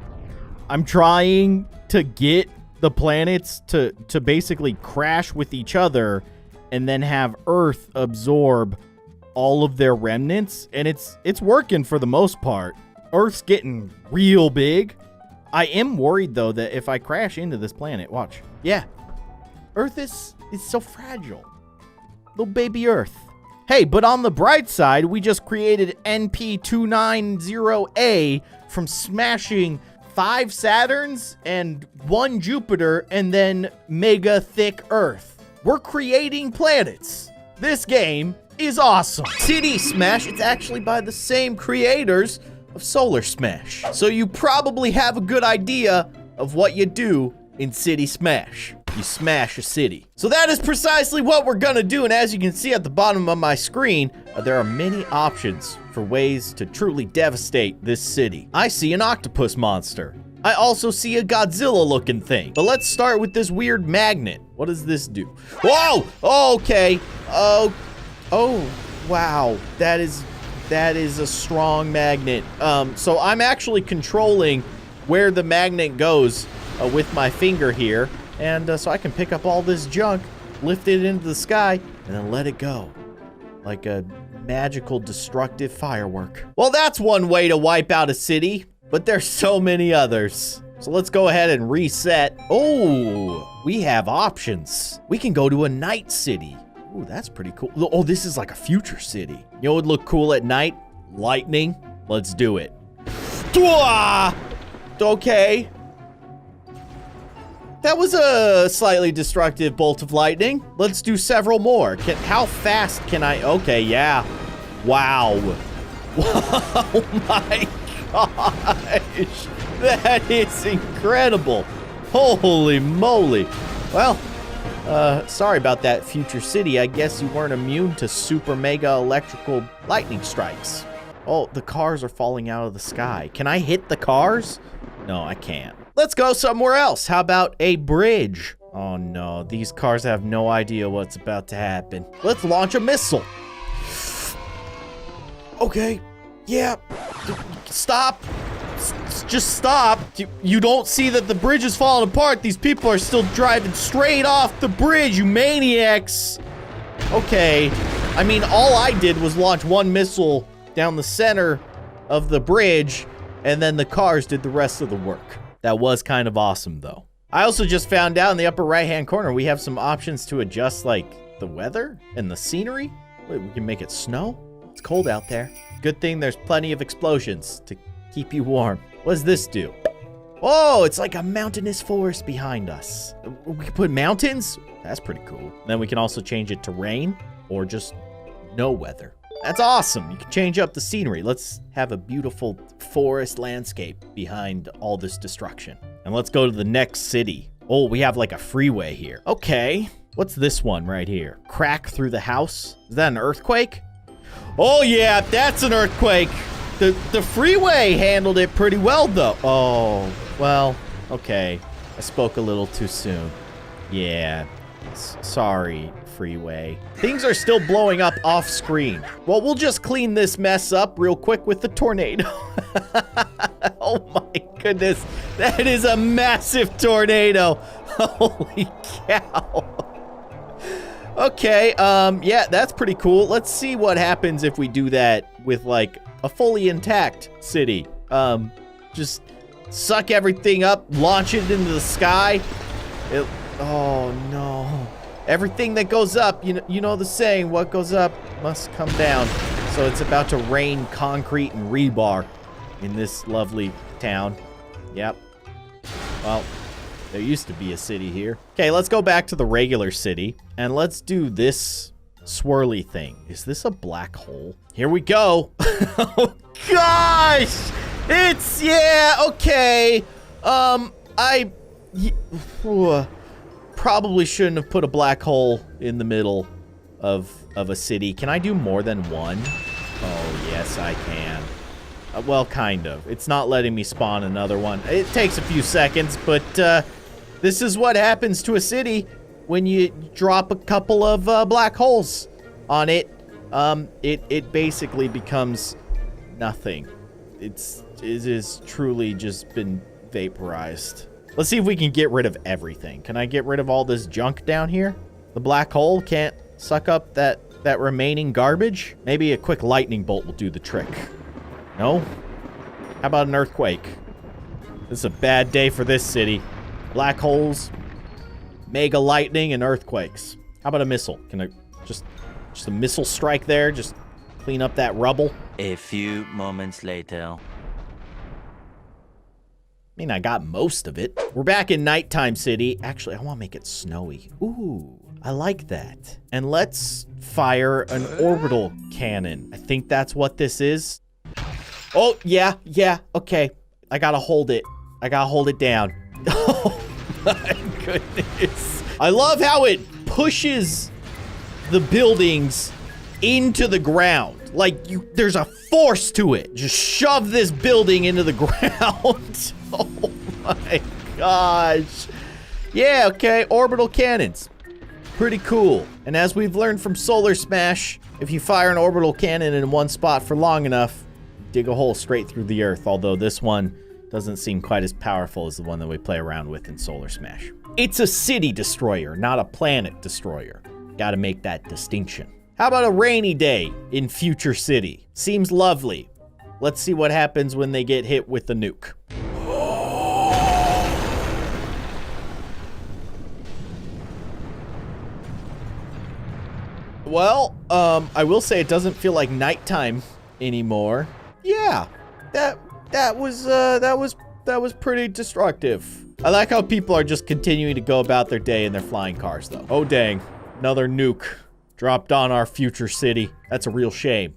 I'm trying to get the planets to basically crash with each other and then have Earth absorb all of their remnants. And it's working for the most part. Earth's getting real big. I am worried, though, that if I crash into this planet, watch. Yeah. Earth is so fragile. Little baby Earth. Hey, but on the bright side, we just created NP290A from smashing 5 Saturns and 1 Jupiter and then mega thick Earth. We're creating planets. This game is awesome. City Smash, it's actually by the same creators of Solar Smash. So you probably have a good idea of what you do in City Smash. You smash a city. So that is precisely what we're gonna do, and as you can see at the bottom of my screen, there are many options for ways to truly devastate this city. I see an octopus monster. I also see a Godzilla-looking thing. But let's start with this weird magnet. What does this do? Whoa! Okay. Oh, wow. That is a strong magnet. So I'm actually controlling where the magnet goes with my finger here. And so I can pick up all this junk, lift it into the sky, and then let it go. Like a magical destructive firework. Well, that's one way to wipe out a city, but there's so many others. So let's go ahead and reset. Oh, we have options. We can go to a night city. Ooh, that's pretty cool. Oh, this is like a future city. You know what would look cool at night? Lightning. Let's do it. Okay. That was a slightly destructive bolt of lightning. Let's do several more. How fast can I? Okay, yeah. Wow. Oh my gosh. That is incredible. Holy moly. Well, sorry about that, future city. I guess you weren't immune to super mega electrical lightning strikes. Oh, the cars are falling out of the sky. Can I hit the cars? No, I can't. Let's go somewhere else. How about a bridge? Oh no, these cars have no idea what's about to happen. Let's launch a missile. Okay, yeah, stop. Just stop. You don't see that the bridge is falling apart. These people are still driving straight off the bridge, you maniacs. Okay, I mean, all I did was launch one missile down the center of the bridge, and then the cars did the rest of the work. That was kind of awesome, though. I also just found out in the upper right-hand corner, we have some options to adjust, like, the weather and the scenery. Wait, we can make it snow? It's cold out there. Good thing there's plenty of explosions to keep you warm. What does this do? Oh, it's like a mountainous forest behind us. We can put mountains? That's pretty cool. Then we can also change it to rain or just no weather. That's awesome. You can change up the scenery. Let's have a beautiful forest landscape behind all this destruction. And let's go to the next city. Oh, we have like a freeway here. Okay. What's this one right here? Crack through the house? Is that an earthquake? Oh yeah, that's an earthquake. The freeway handled it pretty well though. Oh, well, okay. I spoke a little too soon. Yeah, sorry, freeway. Things are still blowing up off screen. Well, we'll just clean this mess up real quick with the tornado. Oh my goodness, that is a massive tornado. Holy cow. Okay, yeah, that's pretty cool. Let's see what happens if we do that with like a fully intact city. Just suck everything up, launch it into the sky. Oh no. Everything that goes up, you know the saying, what goes up must come down. So it's about to rain concrete and rebar in this lovely town. Yep. Well, there used to be a city here. Okay, let's go back to the regular city and let's do this swirly thing. Is this a black hole? Here we go. Oh gosh! Yeah, okay. Probably shouldn't have put a black hole in the middle of a city. Can I do more than one? Oh, yes, I can. Well, kind of. It's not letting me spawn another one. It takes a few seconds, but this is what happens to a city when you drop a couple of black holes on it. It basically becomes nothing. It is truly just been vaporized. Let's see if we can get rid of everything. Can I get rid of all this junk down here? The black hole can't suck up that remaining garbage? Maybe a quick lightning bolt will do the trick. No? How about an earthquake? This is a bad day for this city. Black holes, mega lightning, and earthquakes. How about a missile? Can I just a missile strike there? Just clean up that rubble? A few moments later. I mean, I got most of it. We're back in Nighttime City. Actually, I want to make it snowy. Ooh, I like that. And let's fire an orbital cannon. I think that's what this is. Oh, yeah, okay. I gotta hold it. I gotta hold it down. Oh, my goodness. I love how it pushes the buildings into the ground. Like, there's a force to it. Just shove this building into the ground. Oh my gosh. Yeah, okay, orbital cannons. Pretty cool. And as we've learned from Solar Smash, if you fire an orbital cannon in one spot for long enough, dig a hole straight through the earth, although this one doesn't seem quite as powerful as the one that we play around with in Solar Smash. It's a city destroyer, not a planet destroyer. Gotta make that distinction. How about a rainy day in Future City? Seems lovely. Let's see what happens when they get hit with the nuke. Well, I will say it doesn't feel like nighttime anymore. Yeah, that was pretty destructive. I like how people are just continuing to go about their day in their flying cars, though. Oh dang, another nuke dropped on our future city. That's a real shame,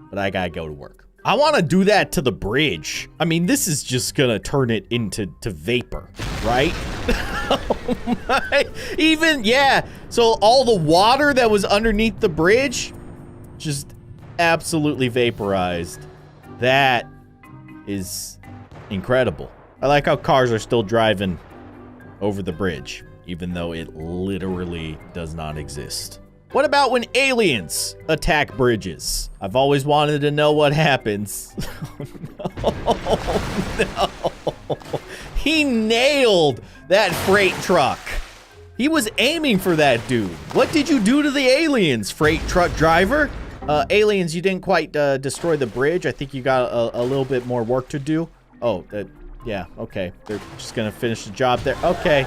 but I gotta go to work. I want to do that to the bridge. I mean, this is just gonna turn it into vapor, right? Oh my. Even, yeah. So all the water that was underneath the bridge just absolutely vaporized. That is incredible. I like how cars are still driving over the bridge, even though it literally does not exist. What about when aliens attack bridges? I've always wanted to know what happens. Oh, no. He nailed that freight truck. He was aiming for that dude. What did you do to the aliens, freight truck driver? Aliens, you didn't quite destroy the bridge. I think you got a little bit more work to do. Oh, yeah, okay. They're just gonna finish the job there. Okay.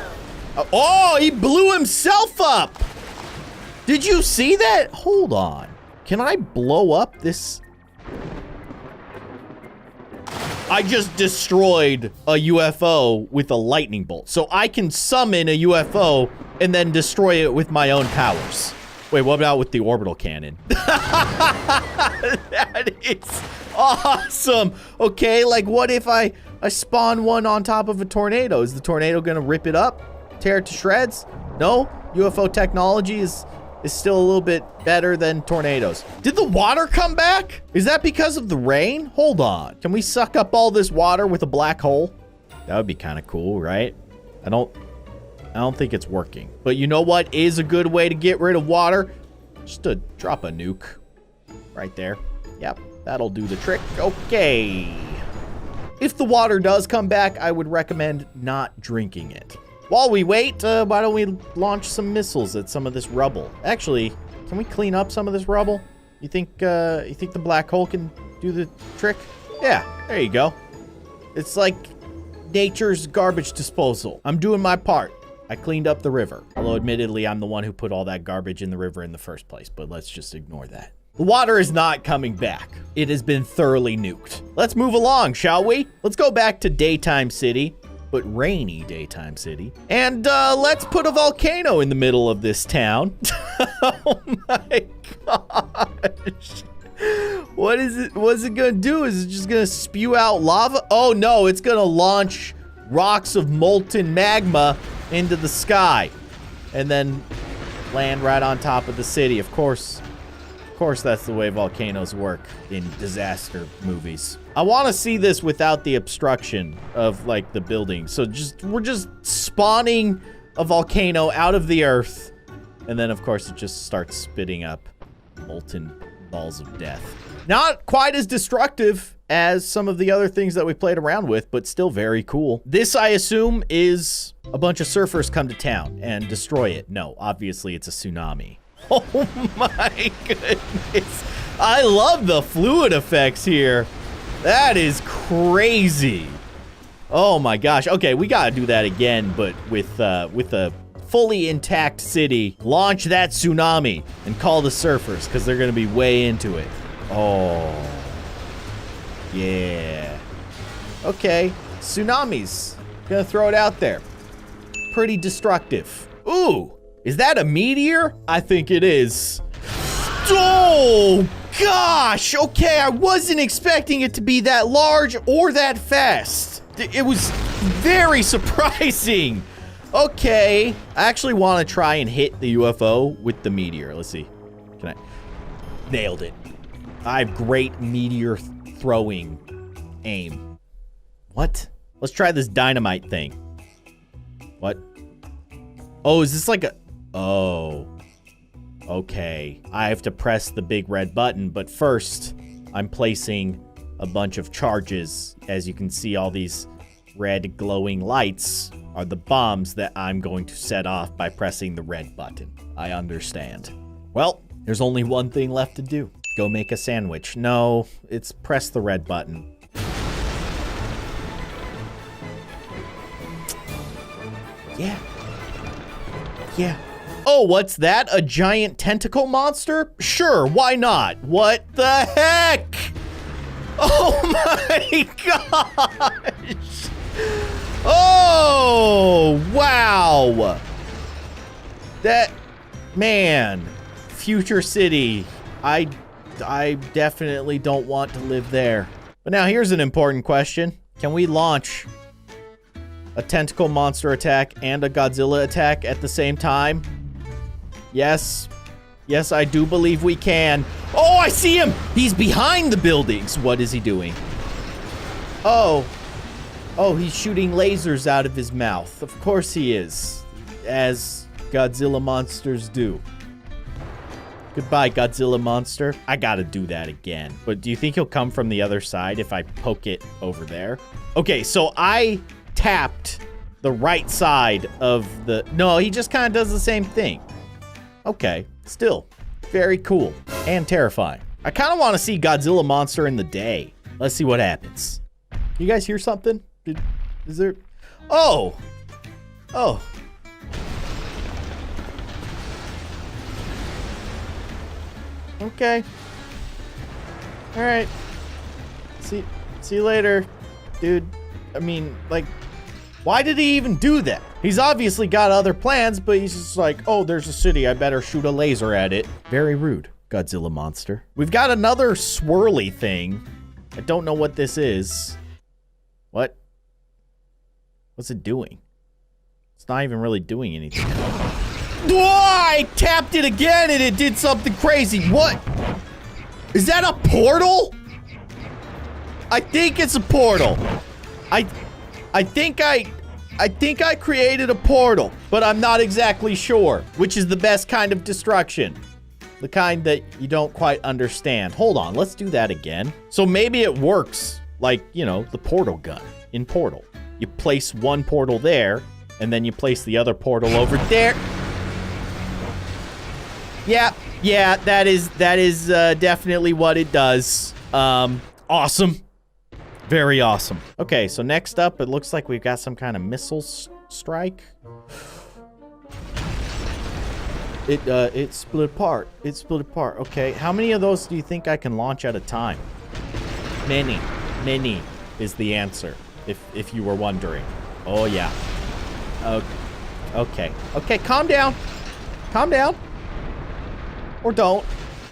Oh, he blew himself up. Did you see that? Hold on. Can I blow up this? I just destroyed a UFO with a lightning bolt. So I can summon a UFO and then destroy it with my own powers. Wait, what about with the orbital cannon? That is awesome. Okay, like what if I spawn one on top of a tornado? Is the tornado gonna rip it up? Tear it to shreds? No? UFO technology is still a little bit better than tornadoes. Did the water come back? Is that because of the rain? Hold on. Can we suck up all this water with a black hole? That would be kind of cool, right? I don't think it's working. But you know what is a good way to get rid of water? Just to drop a nuke right there. Yep, that'll do the trick. Okay. If the water does come back, I would recommend not drinking it. While we wait, why don't we launch some missiles at some of this rubble? Actually, can we clean up some of this rubble? You think the black hole can do the trick? Yeah, there you go. It's like nature's garbage disposal. I'm doing my part. I cleaned up the river. Although admittedly, I'm the one who put all that garbage in the river in the first place, but let's just ignore that. The water is not coming back. It has been thoroughly nuked. Let's move along, shall we? Let's go back to Daytime City, but rainy Daytime City. And let's put a volcano in the middle of this town. Oh my gosh. What's it gonna do? Is it just gonna spew out lava? Oh no, it's gonna launch rocks of molten magma into the sky and then land right on top of the city. Of course, that's the way volcanoes work in disaster movies. I want to see this without the obstruction of like the building. So we're just spawning a volcano out of the earth, and then of course it just starts spitting up molten balls of death. Not quite as destructive as some of the other things that we played around with, but still very cool. This, I assume, is a bunch of surfers come to town and destroy it. No, obviously it's a tsunami. Oh my goodness. I love the fluid effects here. That is crazy. Oh my gosh. Okay, we gotta do that again, but with a fully intact city. Launch that tsunami and call the surfers, because they're gonna be way into it. Oh. Yeah. Okay. Tsunamis. Gonna throw it out there. Pretty destructive. Ooh. Is that a meteor? I think it is. Oh, gosh. Okay, I wasn't expecting it to be that large or that fast. It was very surprising. Okay. I actually want to try and hit the UFO with the meteor. Let's see. Can I? Nailed it. I have great meteor throwing aim. What? Let's try this dynamite thing. What? Oh, is this like a... Oh. Okay. I have to press the big red button, but first, I'm placing a bunch of charges. As you can see, all these red glowing lights are the bombs that I'm going to set off by pressing the red button. I understand. Well, there's only one thing left to do. Go make a sandwich. No, it's press the red button. Yeah. Yeah. Oh, what's that? A giant tentacle monster? Sure, why not? What the heck? Oh my gosh. Oh, wow. That, man, future city. I definitely don't want to live there. But now here's an important question. Can we launch a tentacle monster attack and a Godzilla attack at the same time? Yes. Yes, I do believe we can. Oh, I see him! He's behind the buildings. What is he doing? Oh. Oh, he's shooting lasers out of his mouth. Of course he is. As Godzilla monsters do. Goodbye, Godzilla monster. I gotta do that again. But do you think he'll come from the other side if I poke it over there? Okay, so I tapped the right side of the... No, he just kind of does the same thing. Okay, still very cool and terrifying. I kind of want to see Godzilla monster in the day. Let's see what happens. You guys hear something? Is there... Oh! Oh. Okay. All right. See you later, dude. I mean, like, why did he even do that? He's obviously got other plans, but he's just like, oh, there's a city. I better shoot a laser at it. Very rude, Godzilla monster. We've got another swirly thing. I don't know what this is. What? What's it doing? It's not even really doing anything. Whoa, I tapped it again and it did something crazy. What? Is that a portal? I think it's a portal. I think I created a portal, but I'm not exactly sure, which is the best kind of destruction. The kind that you don't quite understand. Hold on, let's do that again. So maybe it works like, you know, the portal gun in Portal. You place one portal there, and then you place the other portal over there. Yeah, that is definitely what it does. Awesome. Very awesome. Okay, so next up, it looks like we've got some kind of missile strike. It split apart. It split apart. Okay, how many of those do you think I can launch at a time? Many. Many is the answer, if you were wondering. Oh, yeah. Okay. Okay, calm down. Calm down. Or don't.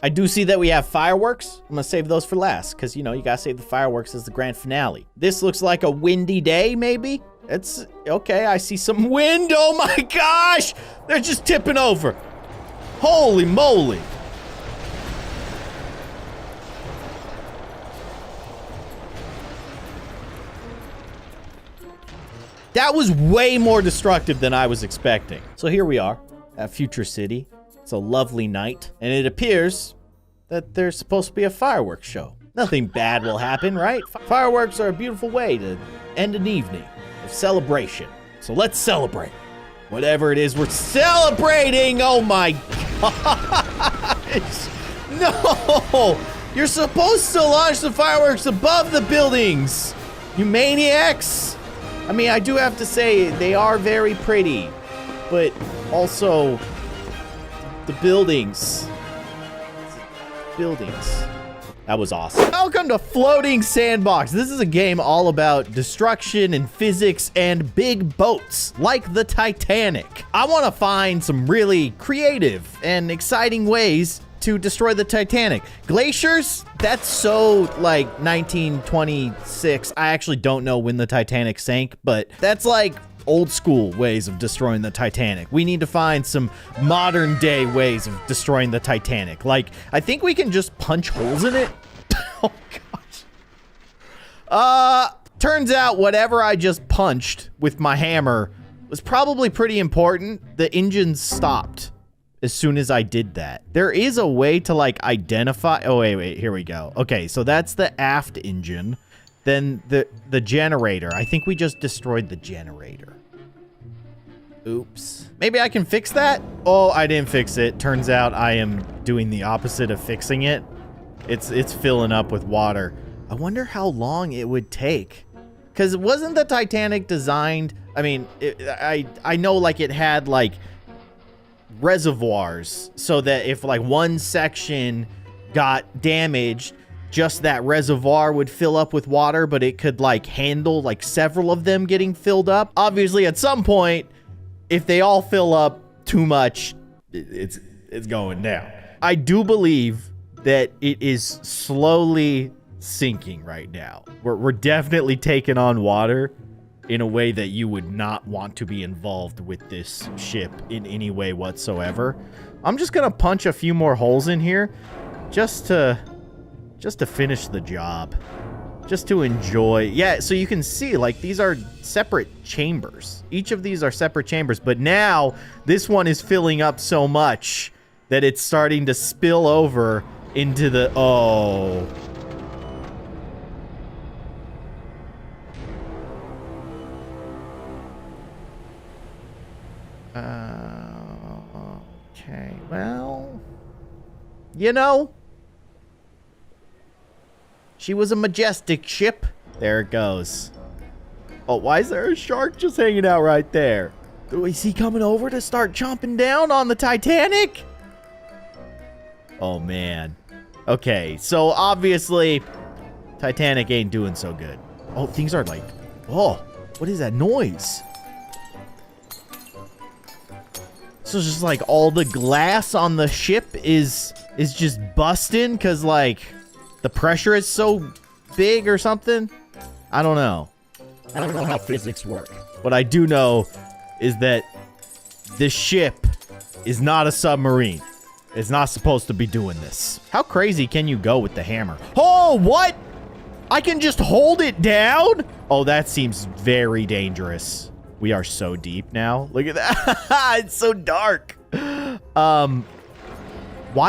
I do see that we have fireworks. I'm gonna save those for last, because, you know, you gotta save the fireworks as the grand finale. This looks like a windy day, maybe? It's, okay, I see some wind. Oh my gosh! They're just tipping over. Holy moly. That was way more destructive than I was expecting. So here we are at Future City. It's a lovely night, and it appears that there's supposed to be a fireworks show. Nothing bad will happen, right? Fireworks are a beautiful way to end an evening of celebration. So let's celebrate. Whatever it is we're celebrating, oh my gosh. No! You're supposed to launch the fireworks above the buildings, you maniacs! I mean, I do have to say, they are very pretty, but also the buildings. That was awesome. Welcome to Floating Sandbox. This is a game all about destruction and physics and big boats like the Titanic. I want to find some really creative and exciting ways to destroy the Titanic. Glaciers? That's so like 1926. I actually don't know when the Titanic sank, but that's like old school ways of destroying the Titanic. We need to find some modern day ways of destroying the Titanic. Like, I think we can just punch holes in it. Oh gosh. Turns out whatever I just punched with my hammer was probably pretty important. The engine stopped as soon as I did that. There is a way to like identify. Oh, wait, here we go. Okay, so that's the aft engine. Then the generator. I think we just destroyed the generator. Oops. Maybe I can fix that? Oh, I didn't fix it. Turns out I am doing the opposite of fixing it. It's filling up with water. I wonder how long it would take. Because wasn't the Titanic designed... I mean, I know like it had like reservoirs so that if like one section got damaged, just that reservoir would fill up with water, but it could like handle like several of them getting filled up. Obviously, at some point, if they all fill up too much, it's going down. I do believe that it is slowly sinking right now. We're definitely taking on water in a way that you would not want to be involved with this ship in any way whatsoever. I'm just gonna punch a few more holes in here just to finish the job. Just to enjoy. Yeah, so you can see, like, these are separate chambers. Each of these are separate chambers, but now this one is filling up so much that it's starting to spill over into the... Oh. Okay, well... You know... She was a majestic ship. There it goes. Oh, why is there a shark just hanging out right there? Is he coming over to start chomping down on the Titanic? Oh, man. Okay, so obviously, Titanic ain't doing so good. Oh, things are like... Oh, what is that noise? So it's just like all the glass on the ship is just busting because like... The pressure is so big or something? I don't know. I don't know how physics work. What I do know is that this ship is not a submarine. It's not supposed to be doing this. How crazy can you go with the hammer? Oh, what? I can just hold it down? Oh, that seems very dangerous. We are so deep now. Look at that. It's so dark. Why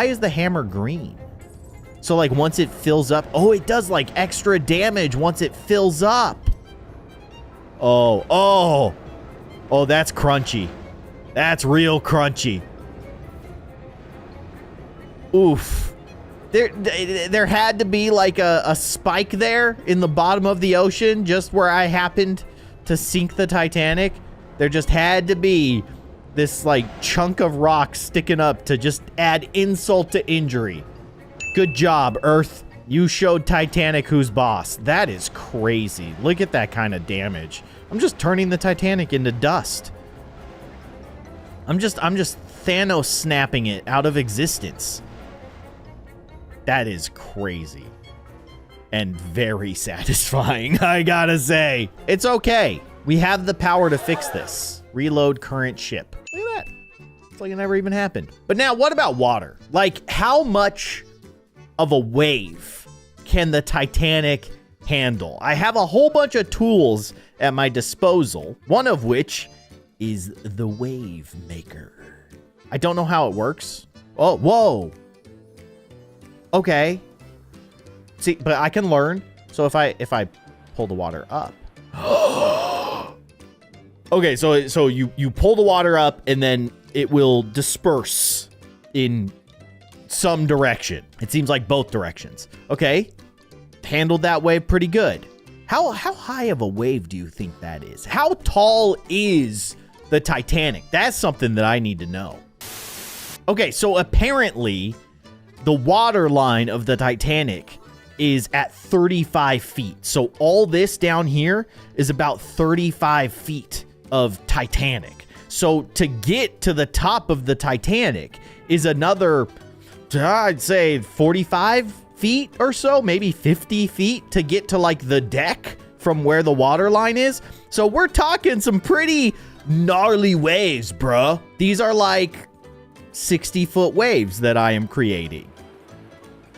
is the hammer green? So, like, once it fills up... Oh, it does, like, extra damage once it fills up. Oh, that's crunchy. That's real crunchy. Oof. There had to be, like, a spike there in the bottom of the ocean just where I happened to sink the Titanic. There just had to be this, like, chunk of rock sticking up to just add insult to injury. Good job, Earth. You showed Titanic who's boss. That is crazy. Look at that kind of damage. I'm just turning the Titanic into dust. I'm just Thanos snapping it out of existence. That is crazy. And very satisfying, I gotta say. It's okay. We have the power to fix this. Reload current ship. Look at that. It's like it never even happened. But now, what about water? Like, how much of a wave can the Titanic handle? I have a whole bunch of tools at my disposal, one of which is the wave maker. I don't know how it works. Oh, whoa. Okay. See, but I can learn. So if I pull the water up. Okay, so you pull the water up and then it will disperse in some direction. It seems like both directions. Okay. Handled that wave pretty good. How high of a wave do you think that is? How tall is the Titanic? That's something that I need to know. Okay, so apparently the water line of the Titanic is at 35 feet. So all this down here is about 35 feet of Titanic. So to get to the top of the Titanic is another, I'd say 45 feet or so, maybe 50 feet to get to like the deck from where the water line is. So we're talking some pretty gnarly waves, bruh. These are like 60-foot waves that I am creating.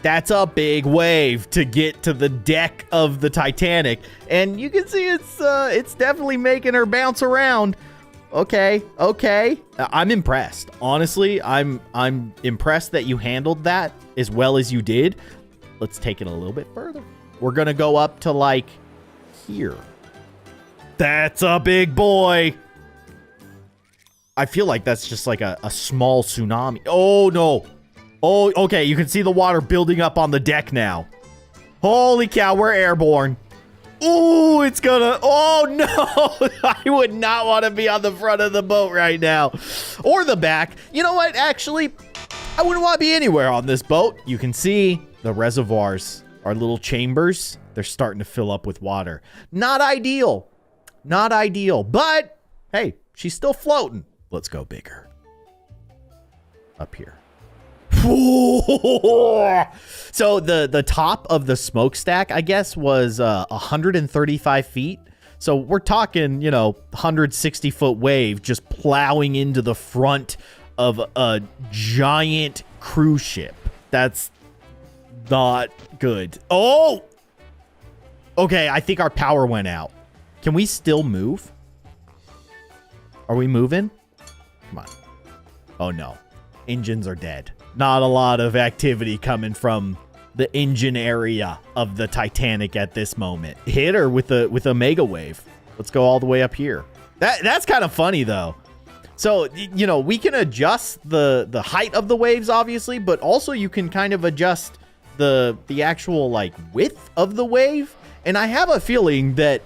That's a big wave to get to the deck of the Titanic. And you can see it's definitely making her bounce around. Okay. I'm impressed. Honestly, I'm impressed that you handled that as well as you did. Let's take it a little bit further. We're going to go up to like here. That's a big boy. I feel like that's just like a small tsunami. Oh, no. Oh, okay. You can see the water building up on the deck now. Holy cow, we're airborne. Ooh, it's gonna... Oh, no. I would not want to be on the front of the boat right now. Or the back. You know what? Actually, I wouldn't want to be anywhere on this boat. You can see the reservoirs, our little chambers. They're starting to fill up with water. Not ideal. Not ideal. But, hey, she's still floating. Let's go bigger. Up here. So the top of the smokestack, I guess, was 135 feet. So we're talking, 160-foot wave just plowing into the front of a giant cruise ship. That's not good. Oh! Okay, I think our power went out. Can we still move? Are we moving? Come on. Oh, no. Engines are dead. Not a lot of activity coming from the engine area of the Titanic at this moment. Hit her with a mega wave. Let's go all the way up here. That's kind of funny, though. So, we can adjust the height of the waves, obviously, but also you can kind of adjust the actual, like, width of the wave. And I have a feeling that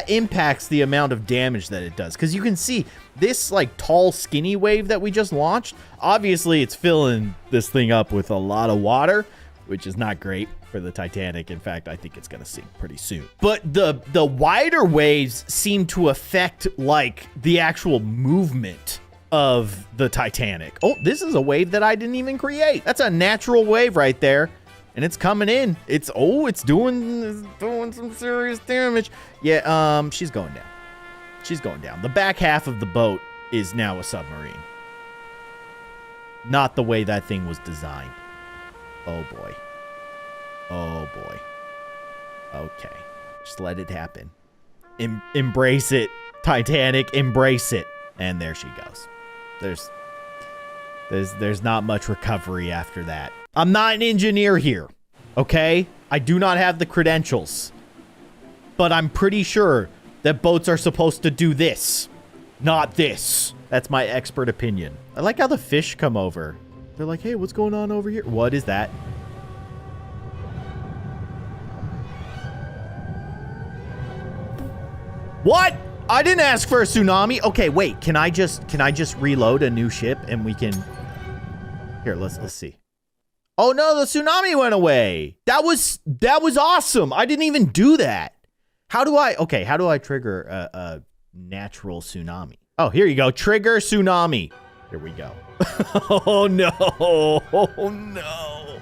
impacts the amount of damage that it does. Because you can see this, like, tall, skinny wave that we just launched. Obviously, it's filling this thing up with a lot of water, which is not great for the Titanic. In fact, I think it's going to sink pretty soon. But the wider waves seem to affect, like, the actual movement of the Titanic. Oh, this is a wave that I didn't even create. That's a natural wave right there. And it's coming in. It's doing some serious damage. Yeah, she's going down. She's going down. The back half of the boat is now a submarine. Not the way that thing was designed. Oh, boy. Oh, boy. Okay. Just let it happen. Embrace it, Titanic. Embrace it. And there she goes. There's not much recovery after that. I'm not an engineer here, okay? I do not have the credentials. But I'm pretty sure that boats are supposed to do this, not this. That's my expert opinion. I like how the fish come over. They're like, hey, what's going on over here? What is that? What? I didn't ask for a tsunami. Okay, wait. Can I just reload a new ship and we can... Here, let's see. Oh no, the tsunami went away. That was awesome. I didn't even do that. How do I trigger a natural tsunami? Oh, here you go. Trigger tsunami. Here we go. Oh no. Oh no.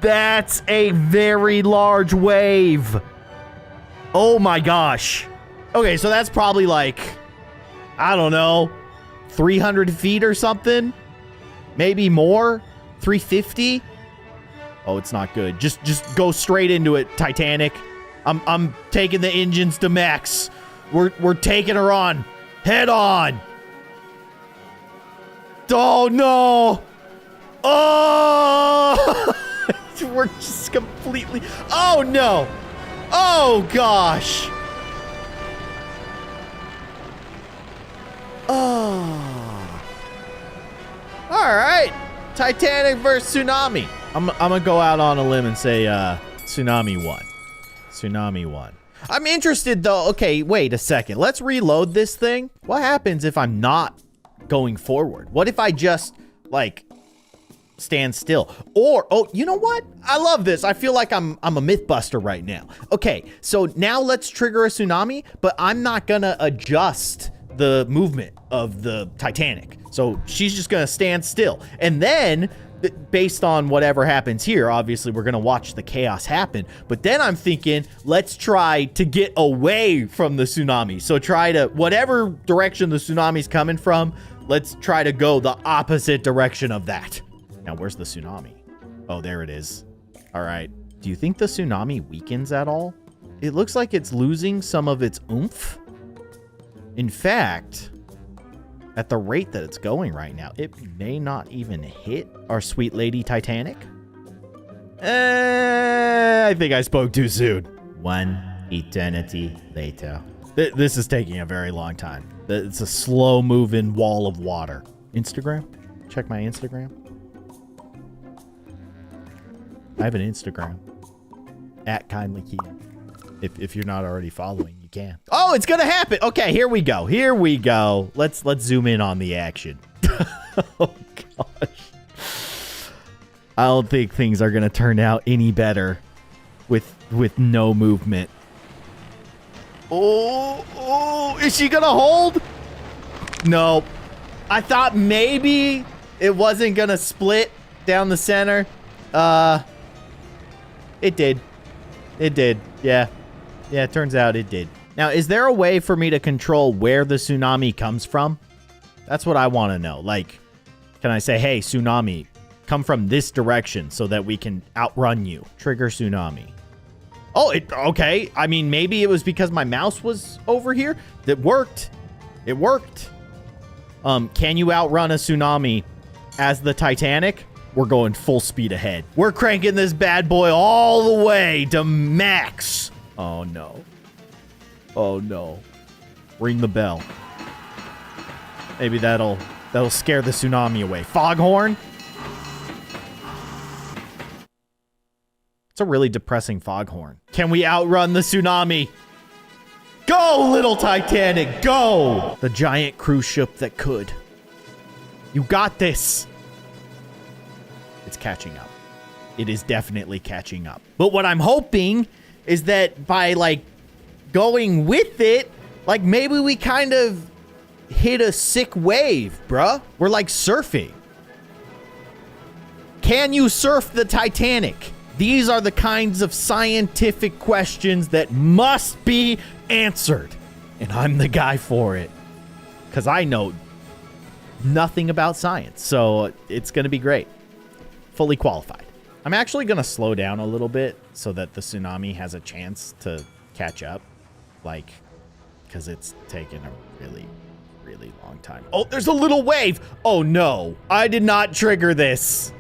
That's a very large wave. Oh my gosh. Okay, so that's probably like, I don't know, 300 feet or something? Maybe more? 350? Oh, it's not good. Just go straight into it, Titanic. I'm taking the engines to max. We're taking her on. Head on. Oh no. Oh. We're just completely. Oh no. Oh gosh. Oh. All right. Titanic versus tsunami. I'm gonna go out on a limb and say tsunami won. Tsunami won. I'm interested though. Okay, wait a second. Let's reload this thing. What happens if I'm not going forward? What if I just like stand still? Or, oh, you know what? I love this. I feel like I'm a Mythbuster right now. Okay, so now let's trigger a tsunami, but I'm not gonna adjust the movement of the Titanic. So she's just gonna stand still. And then, based on whatever happens here, obviously we're gonna watch the chaos happen. But then I'm thinking, let's try to get away from the tsunami. So try to, whatever direction the tsunami's coming from, let's try to go the opposite direction of that. Now, where's the tsunami? Oh, there it is. All right. Do you think the tsunami weakens at all? It looks like it's losing some of its oomph. In fact, at the rate that it's going right now, it may not even hit our sweet lady Titanic. I think I spoke too soon. 1 eternity later. This is taking a very long time. It's a slow-moving wall of water. Instagram? Check my Instagram. I have an Instagram. @KindlyKeyin. If you're not already following, you can. Oh, it's gonna happen. Okay, here we go. Here we go. Let's zoom in on the action. Oh gosh. I don't think things are gonna turn out any better with no movement. Oh, is she gonna hold? No. I thought maybe it wasn't gonna split down the center. It did. It did. Yeah. Yeah, it turns out it did. Now, is there a way for me to control where the tsunami comes from? That's what I want to know. Like, can I say, hey, tsunami, come from this direction so that we can outrun you? Trigger tsunami. Oh, okay. I mean, maybe it was because my mouse was over here. That worked. It worked. Can you outrun a tsunami as the Titanic? We're going full speed ahead. We're cranking this bad boy all the way to max. Oh, no. Oh, no. Ring the bell. Maybe that'll scare the tsunami away. Foghorn? It's a really depressing foghorn. Can we outrun the tsunami? Go, little Titanic, go! The giant cruise ship that could. You got this. It's catching up. It is definitely catching up. But what I'm hoping is that by, like, going with it, like, maybe we kind of hit a sick wave, bruh. We're, like, surfing. Can you surf the Titanic? These are the kinds of scientific questions that must be answered. And I'm the guy for it. Because I know nothing about science. So it's going to be great. Fully qualified. I'm actually going to slow down a little bit so that the tsunami has a chance to catch up. Like, because it's taken a really, really long time. Oh, there's a little wave. Oh, no. I did not trigger this.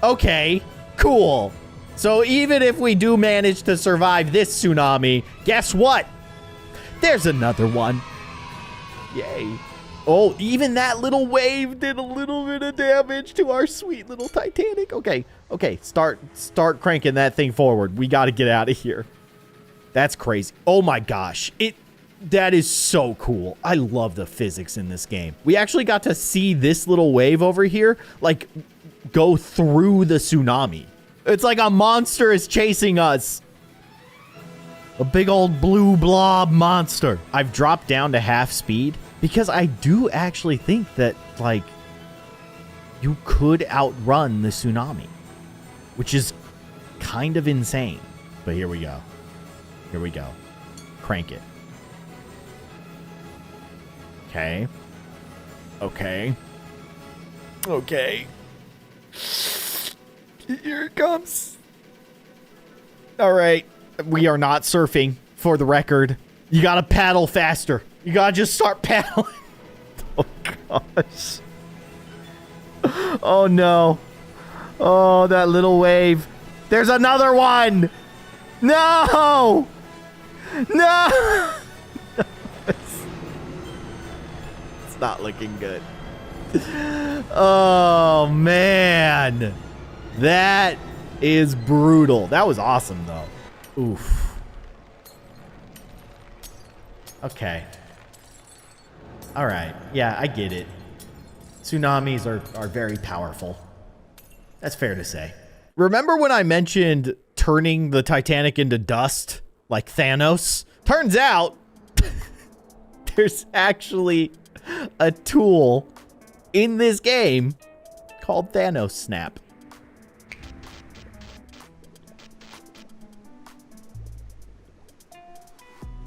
Okay, cool. So even if we do manage to survive this tsunami, guess what? There's another one. Yay. Oh, even that little wave did a little bit of damage to our sweet little Titanic. Okay, start cranking that thing forward. We got to get out of here. That's crazy. Oh my gosh. That is so cool. I love the physics in this game. We actually got to see this little wave over here, like, go through the tsunami. It's like a monster is chasing us. A big old blue blob monster. I've dropped down to half speed because I do actually think that, like, you could outrun the tsunami, which is kind of insane. But here we go. Here we go. Crank it. Okay. Okay. Okay. Here it comes. All right. We are not surfing, for the record. You got to paddle faster. You got to just start paddling. Oh, gosh. Oh, no. Oh, that little wave. There's another one. No. No. It's not looking good. Oh, man. That is brutal. That was awesome, though. Oof. Okay. All right. Yeah, I get it. Tsunamis are very powerful. That's fair to say. Remember when I mentioned turning the Titanic into dust like Thanos? Turns out there's actually a tool in this game called Thanos Snap.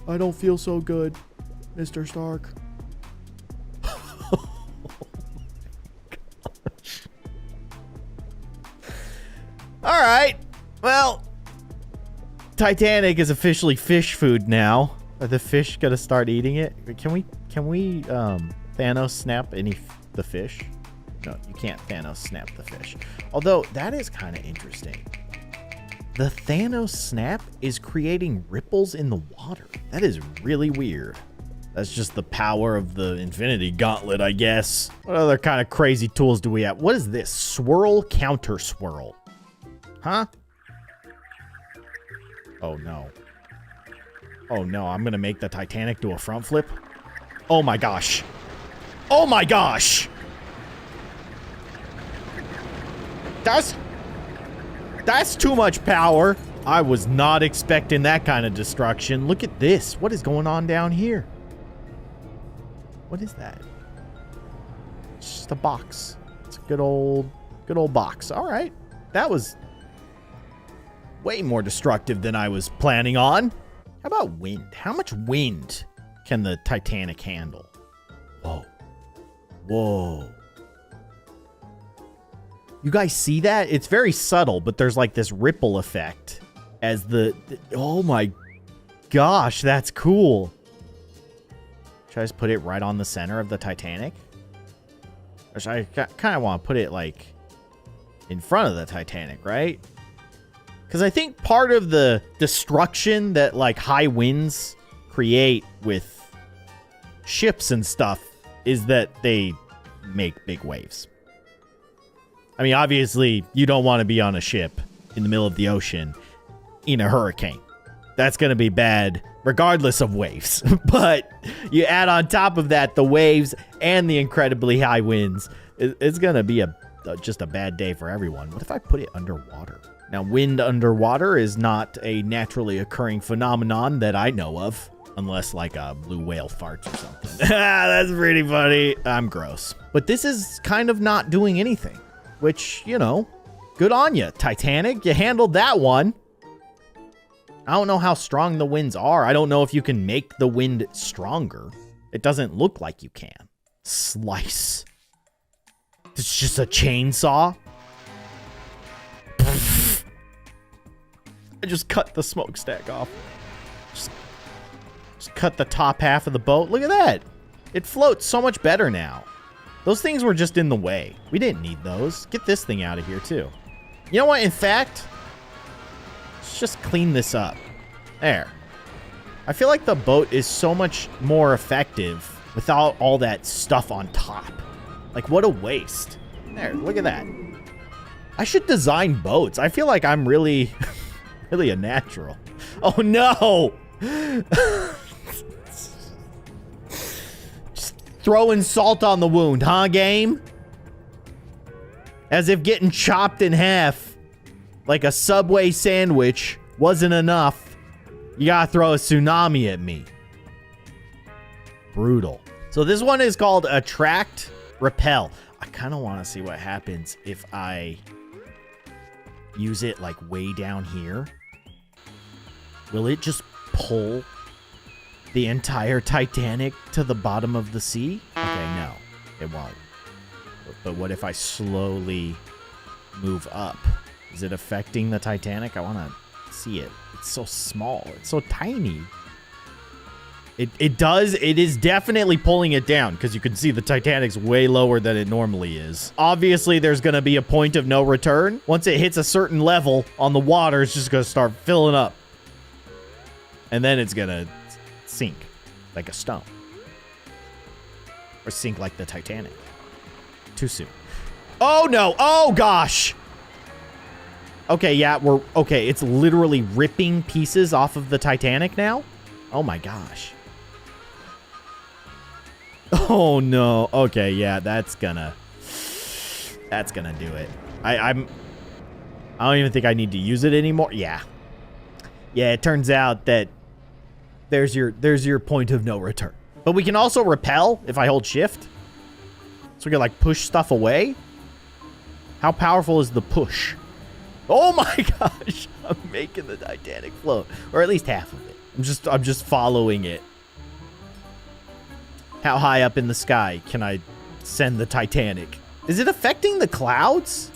I don't feel so good, Mr. Stark. Oh my gosh. All right. Well, Titanic is officially fish food now. Are the fish gonna start eating it? Can we Thanos snap the fish? No, you can't Thanos snap the fish. Although that is kind of interesting. The Thanos snap is creating ripples in the water. That is really weird. That's just the power of the Infinity Gauntlet, I guess. What other kind of crazy tools do we have? What is this? Swirl, counter swirl. Huh? Oh, no. Oh, no. I'm going to make the Titanic do a front flip. Oh, my gosh. Oh, my gosh. That's too much power. I was not expecting that kind of destruction. Look at this. What is going on down here? What is that? It's just a box. It's a good old box. All right. That was way more destructive than I was planning on. How about wind? How much wind can the Titanic handle? Whoa. Whoa. You guys see that? It's very subtle, but there's like this ripple effect as oh my gosh, that's cool. Should I just put it right on the center of the Titanic? Or should I kind of want to put it like in front of the Titanic, right? Because I think part of the destruction that like high winds create with ships and stuff is that they make big waves. I mean, obviously, you don't want to be on a ship in the middle of the ocean in a hurricane. That's going to be bad regardless of waves. But you add on top of that the waves and the incredibly high winds. It's going to be just a bad day for everyone. What if I put it underwater? Now, wind underwater is not a naturally occurring phenomenon that I know of. Unless like a blue whale farts or something. That's pretty funny. I'm gross. But this is kind of not doing anything. Which, you know, good on you, Titanic. You handled that one. I don't know how strong the winds are. I don't know if you can make the wind stronger. It doesn't look like you can. Slice. It's just a chainsaw. I just cut the smokestack off. Just cut the top half of the boat. Look at that. It floats so much better now. Those things were just in the way. We didn't need those. Get this thing out of here, too. You know what? In fact, let's just clean this up. There. I feel like the boat is so much more effective without all that stuff on top. Like, what a waste. There, look at that. I should design boats. I feel like I'm really, really a natural. Oh, no! Just throwing salt on the wound, huh, game? As if getting chopped in half like a Subway sandwich wasn't enough. You gotta throw a tsunami at me. Brutal. So this one is called Attract Repel. I kind of want to see what happens if I use it like way down here. Will it just pull the entire Titanic to the bottom of the sea? Okay, no, it won't. But what if I slowly move up? Is it affecting the Titanic? I want to see it. It's so small. It's so tiny. It is definitely pulling it down because you can see the Titanic's way lower than it normally is. Obviously, there's going to be a point of no return. Once it hits a certain level on the water, it's just going to start filling up. And then it's going to sink like a stone. Or sink like the Titanic. Too soon. Oh, no. Oh, gosh. Okay, yeah, okay, it's literally ripping pieces off of the Titanic now. Oh, my gosh. Oh, no. Okay, yeah, that's gonna do it. I don't even think I need to use it anymore. Yeah. Yeah, it turns out that there's your point of no return. But we can also repel if I hold shift. So we can, like, push stuff away. How powerful is the push? Oh my gosh. I'm making the Titanic float. Or at least half of it. I'm just following it. How high up in the sky can I send the Titanic? Is it affecting the clouds?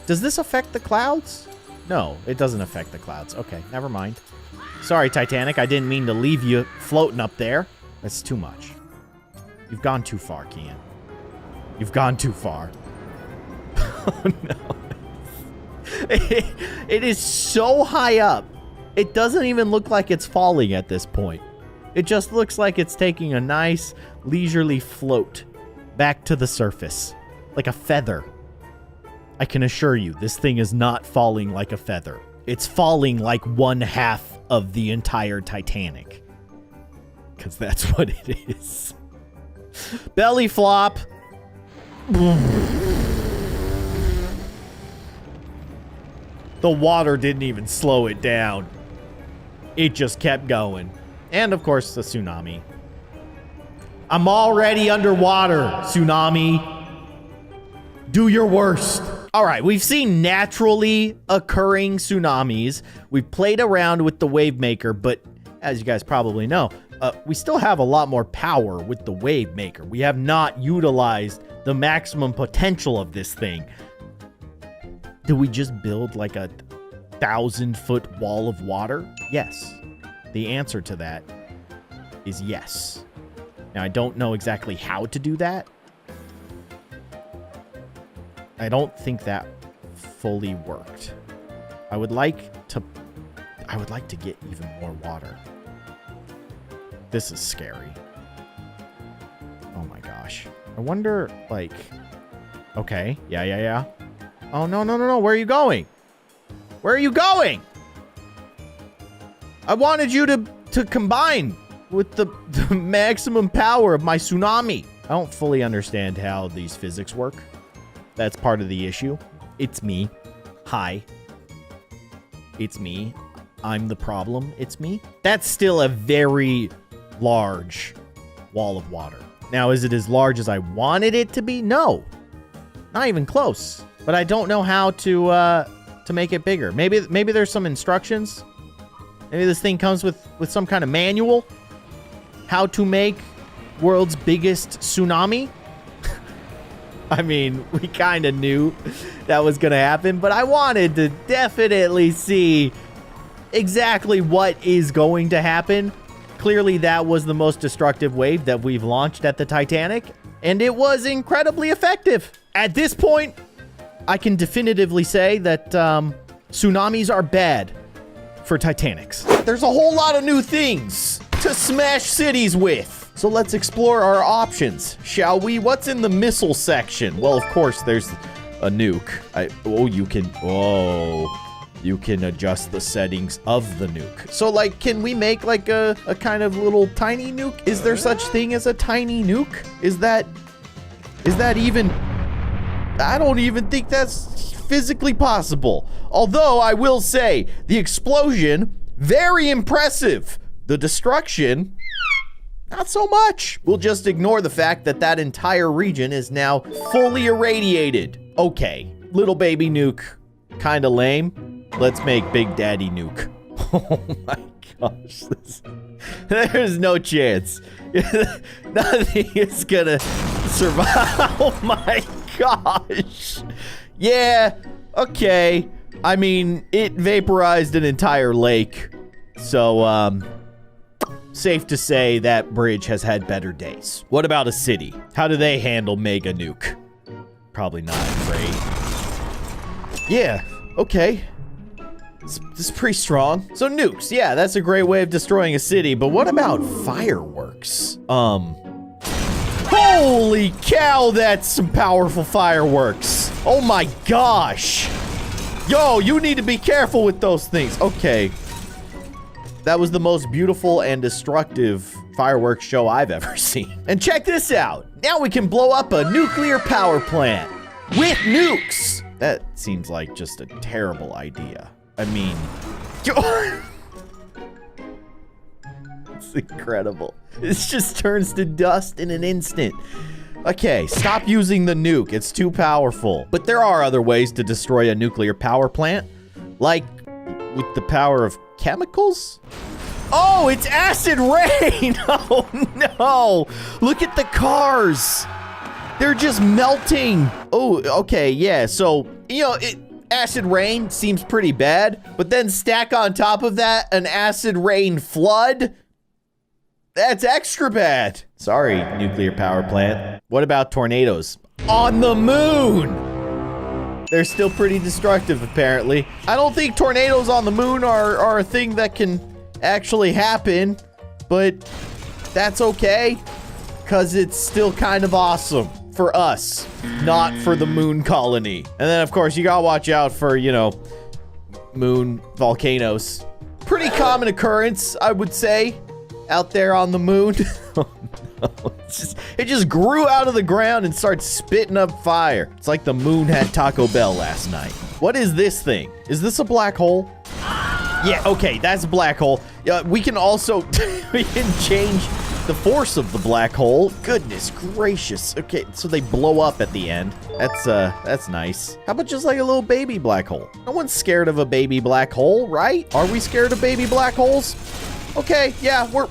Does this affect the clouds? No, it doesn't affect the clouds. Okay, never mind. Sorry, Titanic. I didn't mean to leave you floating up there. That's too much. You've gone too far, Keyin. You've gone too far. Oh, no. It is so high up. It doesn't even look like it's falling at this point. It just looks like it's taking a nice, leisurely float back to the surface. Like a feather. I can assure you, this thing is not falling like a feather. It's falling like 1/2 of the entire Titanic. Because that's what it is. Belly flop. The water didn't even slow it down. It just kept going. And, of course, the tsunami. I'm already underwater, tsunami. Do your worst. All right, we've seen naturally occurring tsunamis. We've played around with the Wave Maker, but as you guys probably know, we still have a lot more power with the Wave Maker. We have not utilized the maximum potential of this thing. Do we just build like a 1,000-foot wall of water? Yes. The answer to that is yes. Now, I don't know exactly how to do that. I don't think that fully worked. I would like to get even more water. This is scary. Oh my gosh. I wonder, like... Okay. Yeah. Oh, no. Where are you going? Where are you going? I wanted you to combine with the maximum power of my tsunami. I don't fully understand how these physics work. That's part of the issue. It's me. Hi. It's me. I'm the problem. It's me. That's still a very large wall of water. Now, is it as large as I wanted it to be? No. Not even close. But I don't know how to make it bigger. Maybe there's some instructions. Maybe this thing comes with some kind of manual. How to make world's biggest tsunami. I mean, we kind of knew that was going to happen, but I wanted to definitely see exactly what is going to happen. Clearly, that was the most destructive wave that we've launched at the Titanic, and it was incredibly effective. At this point, I can definitively say that tsunamis are bad for Titanics. There's a whole lot of new things to smash cities with. So let's explore our options, shall we? What's in the missile section? Well, of course, there's a nuke. You can adjust the settings of the nuke. So, like, can we make, like, a kind of little tiny nuke? Is there such thing as a tiny nuke? Is that even... I don't even think that's physically possible. Although, I will say, the explosion, very impressive. The destruction... not so much. We'll just ignore the fact that that entire region is now fully irradiated. Okay, little baby nuke, kind of lame. Let's make Big Daddy nuke. Oh my gosh, there's no chance. Nothing is gonna survive. Oh my gosh. Yeah, okay. I mean, it vaporized an entire lake. So, safe to say that bridge has had better days. What about a city? How do they handle mega nuke? Probably not great. Yeah, okay. This is pretty strong. So nukes, yeah, that's a great way of destroying a city, but what about fireworks? Holy cow, that's some powerful fireworks. Oh my gosh. Yo, you need to be careful with those things. Okay. That was the most beautiful and destructive fireworks show I've ever seen. And check this out. Now we can blow up a nuclear power plant with nukes. That seems like just a terrible idea. I mean, it's incredible. This just turns to dust in an instant. Okay, stop using the nuke. It's too powerful. But there are other ways to destroy a nuclear power plant, like with the power of chemicals? Oh, it's acid rain! Oh no! Look at the cars! They're just melting! Oh, okay, yeah, so, you know, acid rain seems pretty bad, but then stack on top of that an acid rain flood? That's extra bad. Sorry, nuclear power plant. What about tornadoes? On the moon! They're still pretty destructive, apparently. I don't think tornadoes on the moon are a thing that can actually happen, but that's okay, because it's still kind of awesome for us, not for the moon colony. And then, of course, you gotta watch out for, you know, moon volcanoes. Pretty common occurrence, I would say, out there on the moon. Oh, no. It just grew out of the ground and started spitting up fire. It's like the moon had Taco Bell last night. What is this thing? Is this a black hole? Yeah, okay, that's a black hole. We can also, we can change the force of the black hole. Goodness gracious. Okay, so they blow up at the end. That's nice. How about just like a little baby black hole? No one's scared of a baby black hole, right? Are we scared of baby black holes? Okay, yeah, we're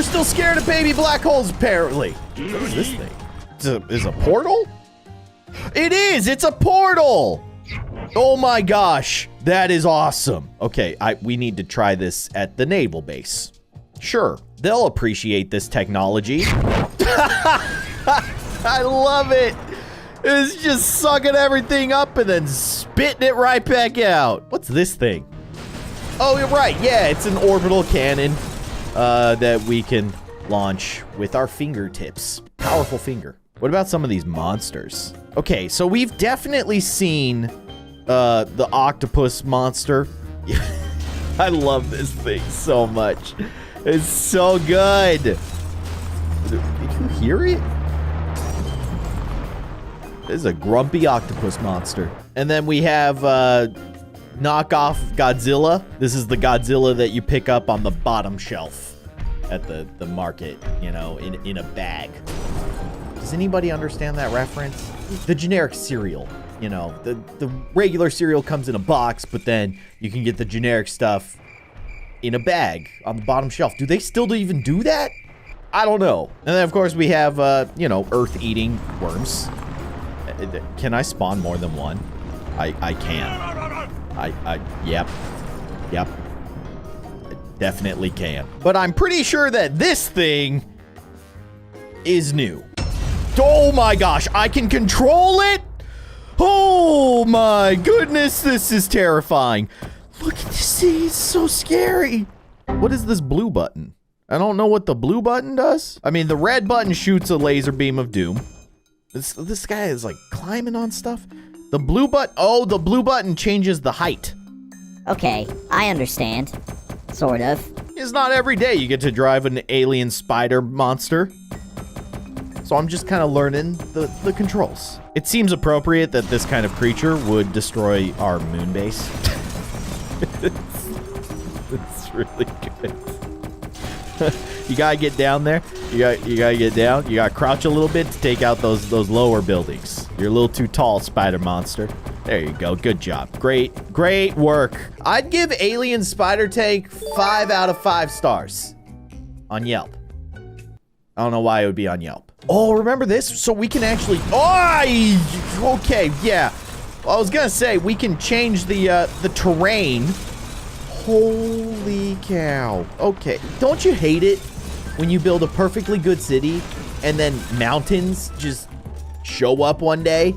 still scared of baby black holes, apparently. What is this thing? Is a portal? It is! It's a portal! Oh my gosh, that is awesome. Okay, we need to try this at the naval base. Sure, they'll appreciate this technology. I love it. It's just sucking everything up and then spitting it right back out. What's this thing? Oh, you're right. Yeah, it's an orbital cannon that we can launch with our fingertips. Powerful finger. What about some of these monsters? Okay, so we've definitely seen the octopus monster. I love this thing so much. It's so good. Did you hear it? This is a grumpy octopus monster. And then we have knockoff Godzilla. This is the Godzilla that you pick up on the bottom shelf at the market, you know, in a bag. Does anybody understand that reference? The generic cereal, you know, the regular cereal comes in a box, but then you can get the generic stuff in a bag on the bottom shelf. Do they still even do that? I don't know. And then, of course, we have, you know, earth-eating worms. Can I spawn more than one? I can. Yep. Yep. I definitely can. But I'm pretty sure that this thing is new. Oh my gosh, I can control it? Oh my goodness, this is terrifying. Look at this thing, it's so scary. What is this blue button? I don't know what the blue button does. I mean, the red button shoots a laser beam of doom. This guy is like climbing on stuff. The blue button, oh, the blue button changes the height. Okay, I understand. Sort of. It's not every day you get to drive an alien spider monster. So I'm just kind of learning the controls. It seems appropriate that this kind of creature would destroy our moon base. It's really good. You gotta get down there. You gotta get down. You gotta crouch a little bit to take out those lower buildings. You're a little too tall, spider monster. There you go. Good job. Great work. I'd give Alien Spider Tank 5 out of 5 stars on Yelp. I don't know why it would be on Yelp. Oh, remember this? So we can actually... Oh, okay, yeah. Well, I was gonna say, we can change the terrain. Holy cow. Okay, don't you hate it when you build a perfectly good city and then mountains just show up one day,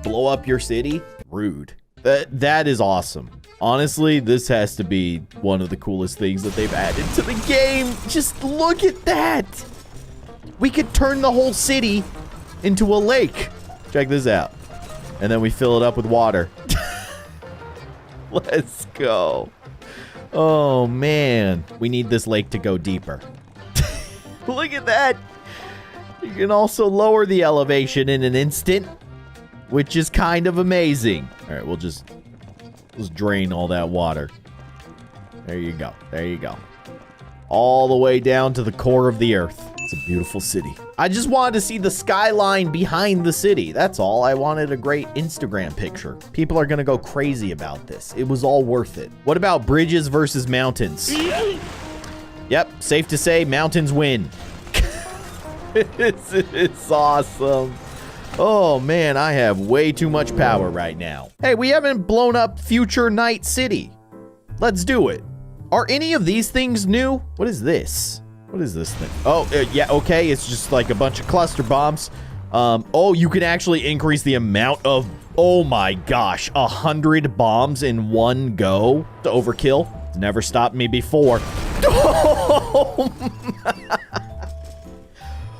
blow up your city? Rude. That is awesome. Honestly, this has to be one of the coolest things that they've added to the game. Just look at that. We could turn the whole city into a lake. Check this out. And then we fill it up with water. Let's go. Oh, man. We need this lake to go deeper. Look at that. You can also lower the elevation in an instant, which is kind of amazing. All right, let's drain all that water. There you go. There you go. All the way down to the core of the earth. It's a beautiful city. I just wanted to see the skyline behind the city. That's all. I wanted a great Instagram picture. People are gonna go crazy about this. It was all worth it. What about bridges versus mountains? Yep, safe to say mountains win. It's awesome. Oh man, I have way too much power right now. Hey, we haven't blown up Future Night City. Let's do it. Are any of these things new? What is this? What is this thing? Oh, yeah, okay. It's just like a bunch of cluster bombs. Oh, you can actually increase the amount of, oh my gosh, 100 bombs in one go to overkill. It's never stopped me before.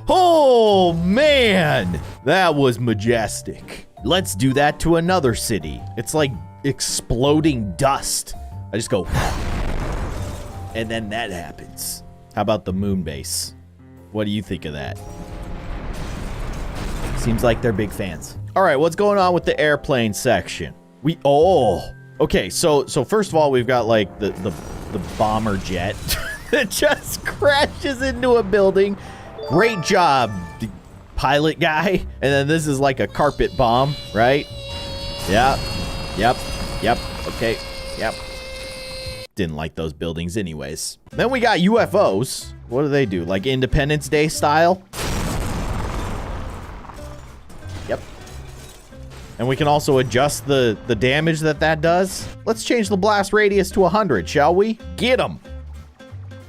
Oh, man. That was majestic. Let's do that to another city. It's like exploding dust. I just go, and then that happens. How about the moon base? What do you think of that? Seems like they're big fans. All right, what's going on with the airplane section? Okay, so first of all, we've got like the bomber jet that just crashes into a building. Great job, pilot guy. And then this is like a carpet bomb, right? Yep, okay, yep. Didn't like those buildings anyways. Then we got UFOs. What do they do? Like Independence Day style? Yep. And we can also adjust the damage that does. Let's change the blast radius to 100, shall we? Get them.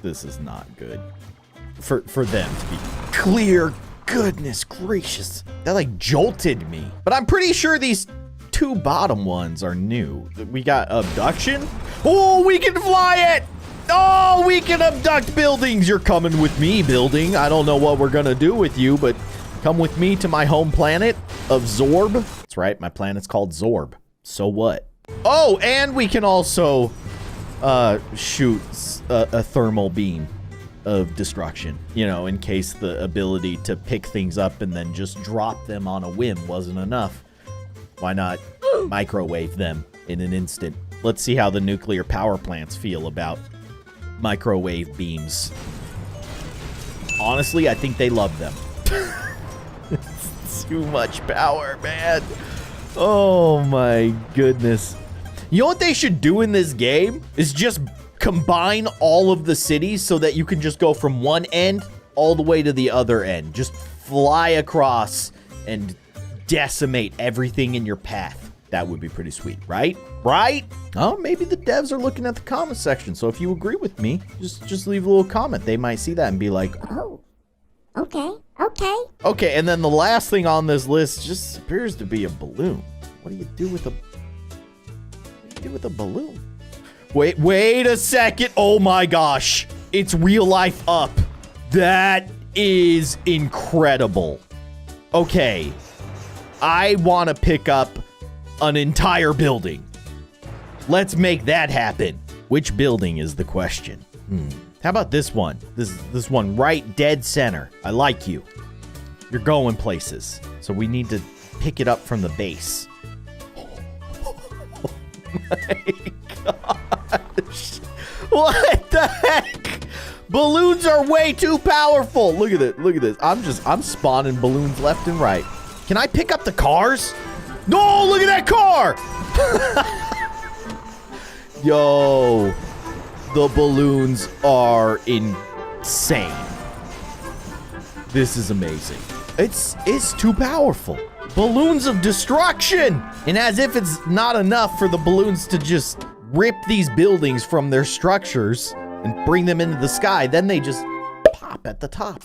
This is not good. For them to be clear. Goodness gracious. That like jolted me. But I'm pretty sure these two bottom ones are new. We got abduction. Oh, we can fly it. Oh, we can abduct buildings. You're coming with me, building. I don't know what we're gonna do with you, but come with me to my home planet of Zorb. That's right, my planet's called Zorb. So what? Oh, and we can also shoot a thermal beam of destruction, you know, in case the ability to pick things up and then just drop them on a whim wasn't enough. Why not microwave them in an instant? Let's see how the nuclear power plants feel about microwave beams. Honestly, I think they love them. It's too much power, man. Oh my goodness. You know what they should do in this game? Is just combine all of the cities so that you can just go from one end all the way to the other end. Just fly across and decimate everything in your path. That would be pretty sweet, right? Right? Oh, maybe the devs are looking at the comment section. So if you agree with me, just leave a little comment. They might see that and be like, Oh, okay. okay. And then the last thing on this list just appears to be a balloon. What do you do with a balloon? Wait a second. Oh my gosh. It's real life up. That is incredible. Okay. I want to pick up an entire building. Let's make that happen. Which building is the question? How about this one? This one right dead center. I like you. You're going places. So we need to pick it up from the base. Oh my gosh. What the heck? Balloons are way too powerful. Look at it. Look at this. I'm spawning balloons left and right. Can I pick up the cars? No, look at that car. Yo, the balloons are insane. This is amazing. It's too powerful. Balloons of destruction. And as if it's not enough for the balloons to just rip these buildings from their structures and bring them into the sky, then they just pop at the top.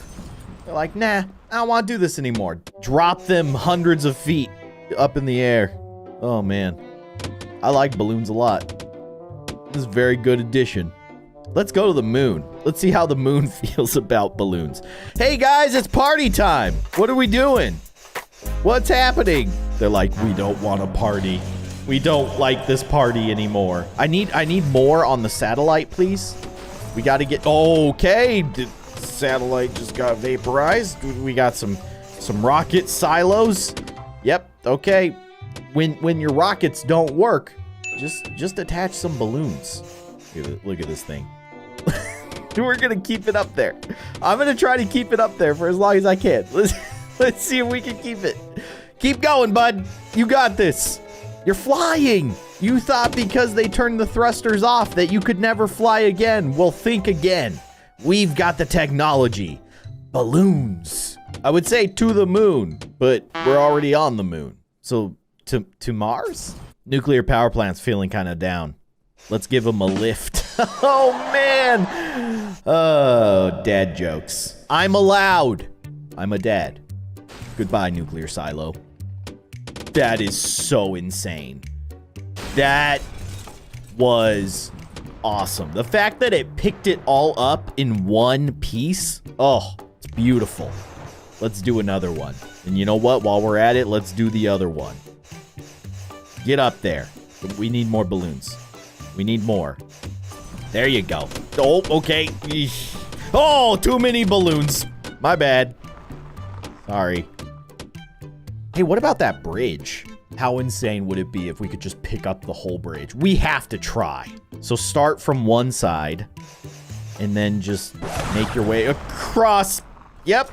They're like, nah, I don't want to do this anymore. Drop them hundreds of feet up in the air. Oh man, I like balloons a lot. This is a very good addition. Let's go to the moon. Let's see how the moon feels about balloons. Hey guys, it's party time. What are we doing? What's happening? They're like, we don't want to party. We don't like this party anymore. I need more on the satellite, please. We got to get, okay. The satellite just got vaporized. We got some rocket silos. Yep, okay. When your rockets don't work, just attach some balloons. Look at this thing. We're gonna keep it up there. I'm gonna try to keep it up there for as long as I can. Let's see if we can keep it. Keep going, bud. You got this. You're flying. You thought because they turned the thrusters off that you could never fly again. Well, think again. We've got the technology. Balloons. I would say to the moon, but we're already on the moon. So to Mars? Nuclear power plant's feeling kind of down. Let's give them a lift. Oh, man. Oh, dad jokes. I'm allowed. I'm a dad. Goodbye, nuclear silo. That is so insane. That was awesome. The fact that it picked it all up in one piece. Oh, it's beautiful. Let's do another one. And you know what? While we're at it, let's do the other one. Get up there. We need more balloons. We need more. There you go. Oh, okay. Eesh. Oh, too many balloons. My bad. Sorry. Hey, what about that bridge? How insane would it be if we could just pick up the whole bridge? We have to try. So start from one side and then just make your way across. Yep.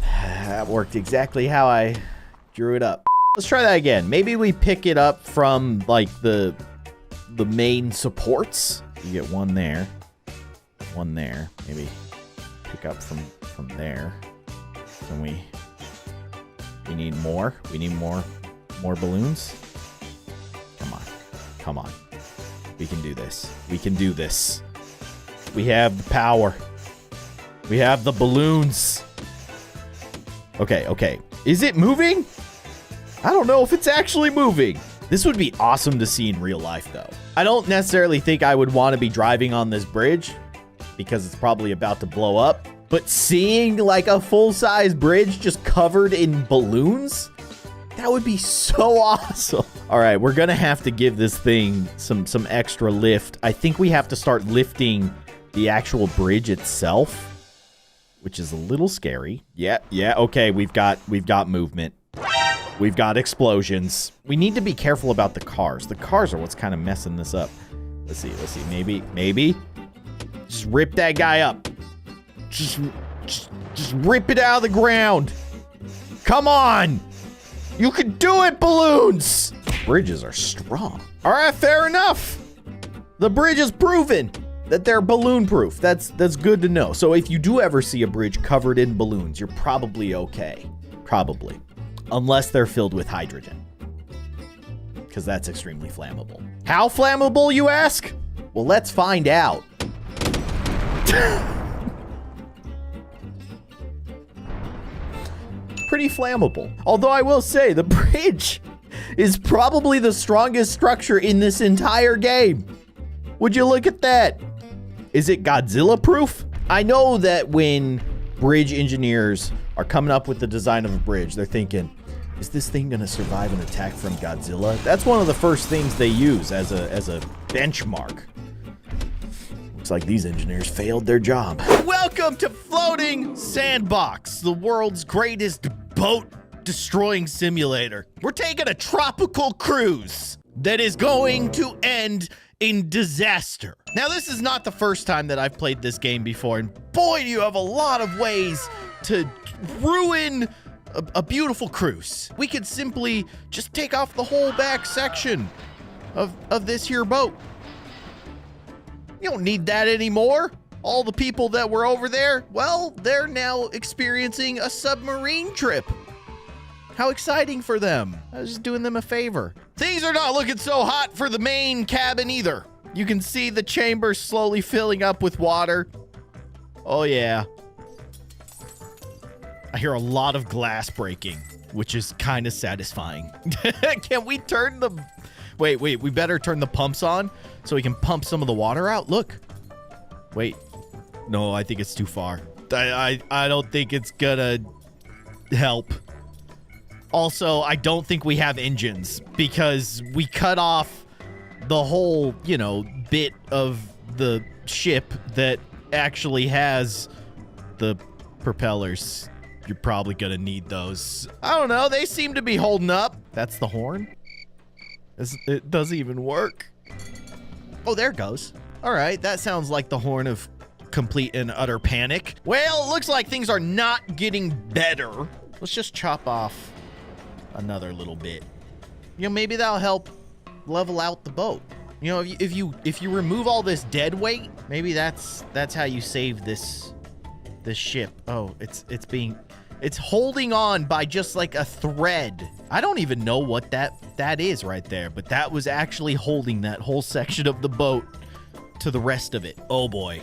That worked exactly how I drew it up. Let's try that again. Maybe we pick it up from like the main supports. You get one there. One there. Maybe pick up from there. And we need more. We need more balloons. Come on. Come on. We can do this. We can do this. We have the power. We have the balloons. Okay, okay. Is it moving? I don't know if it's actually moving. This would be awesome to see in real life, though. I don't necessarily think I would want to be driving on this bridge because it's probably about to blow up. But seeing like a full-size bridge just covered in balloons, that would be so awesome. All right, we're going to have to give this thing some extra lift. I think we have to start lifting the actual bridge itself, which is a little scary. Yeah, okay, we've got movement. We've got explosions. We need to be careful about the cars. The cars are what's kind of messing this up. Let's see. Maybe. Just rip that guy up. Just rip it out of the ground. Come on. You can do it, balloons. Bridges are strong. All right, fair enough. The bridge is proven that they're balloon proof. That's good to know. So if you do ever see a bridge covered in balloons, you're probably okay. Probably. Unless they're filled with hydrogen. Because that's extremely flammable. How flammable, you ask? Well, let's find out. Pretty flammable. Although I will say, the bridge is probably the strongest structure in this entire game. Would you look at that? Is it Godzilla proof? I know that when bridge engineers are coming up with the design of a bridge, they're thinking, is this thing gonna survive an attack from Godzilla? That's one of the first things they use as a benchmark. Looks like these engineers failed their job. Welcome to Floating Sandbox, the world's greatest boat destroying simulator. We're taking a tropical cruise that is going to end in disaster. Now, this is not the first time that I've played this game before, and boy, do you have a lot of ways to ruin a beautiful cruise. We could simply just take off the whole back section of this here boat. You don't need that anymore. All the people that were over there, well, they're now experiencing a submarine trip. How exciting for them. I was just doing them a favor. Things are not looking so hot for the main cabin either. You can see the chamber slowly filling up with water. Oh yeah. I hear a lot of glass breaking, which is kind of satisfying. Can we turn the... Wait, we better turn the pumps on so we can pump some of the water out. Look. Wait. No, I think it's too far. I don't think it's gonna help. Also, I don't think we have engines because we cut off the whole, you know, bit of the ship that actually has the propellers. You're probably gonna need those. I don't know. They seem to be holding up. That's the horn. It doesn't even work. Oh, there it goes. All right. That sounds like the horn of complete and utter panic. Well, it looks like things are not getting better. Let's just chop off another little bit. You know, maybe that'll help level out the boat. You know, if you remove all this dead weight, maybe that's how you save this ship. Oh, it's holding on by just like a thread. I don't even know what that is right there, but that was actually holding that whole section of the boat to the rest of it. Oh boy.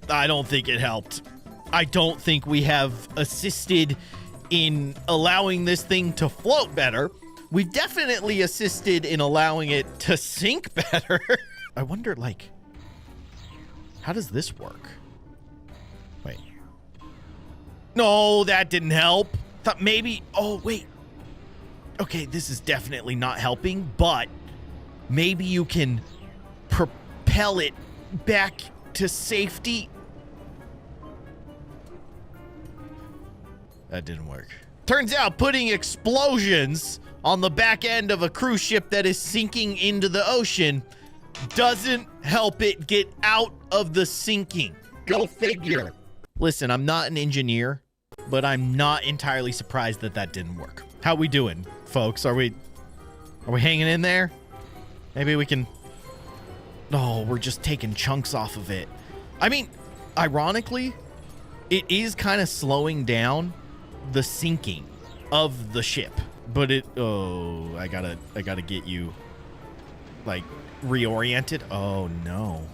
I don't think it helped. I don't think we have assisted in allowing this thing to float better. We've definitely assisted in allowing it to sink better. I wonder, like, how does this work? Wait. No, that didn't help. Thought maybe, oh, wait. Okay, this is definitely not helping, but maybe you can propel it back to safety. That didn't work. Turns out putting explosions on the back end of a cruise ship that is sinking into the ocean doesn't help it get out of the sinking. Go figure. Listen, I'm not an engineer, but I'm not entirely surprised that didn't work. How we doing, folks? Are we hanging in there? Maybe we can... No, we're just taking chunks off of it. I mean, ironically, it is kind of slowing down the sinking of the ship, but I gotta get you like reoriented. Oh no,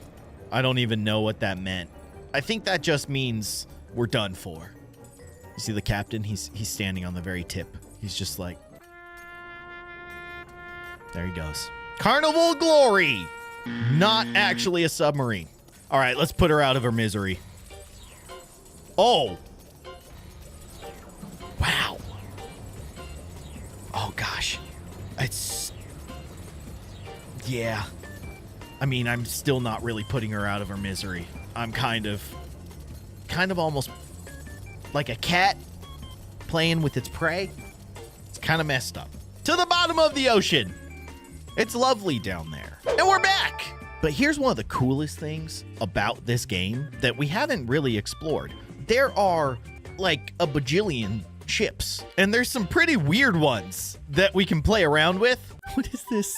I don't even know what that meant. I think that just means we're done for. You see the captain? He's standing on the very tip. He's just like, there he goes. Carnival Glory, not actually a submarine. All right, let's put her out of her misery. Oh. Wow. Oh, gosh. It's... Yeah. I mean, I'm still not really putting her out of her misery. I'm kind of almost like a cat playing with its prey. It's kind of messed up. To the bottom of the ocean. It's lovely down there. And we're back. But here's one of the coolest things about this game that we haven't really explored. There are like a bajillion ships, and there's some pretty weird ones that we can play around with. What is this?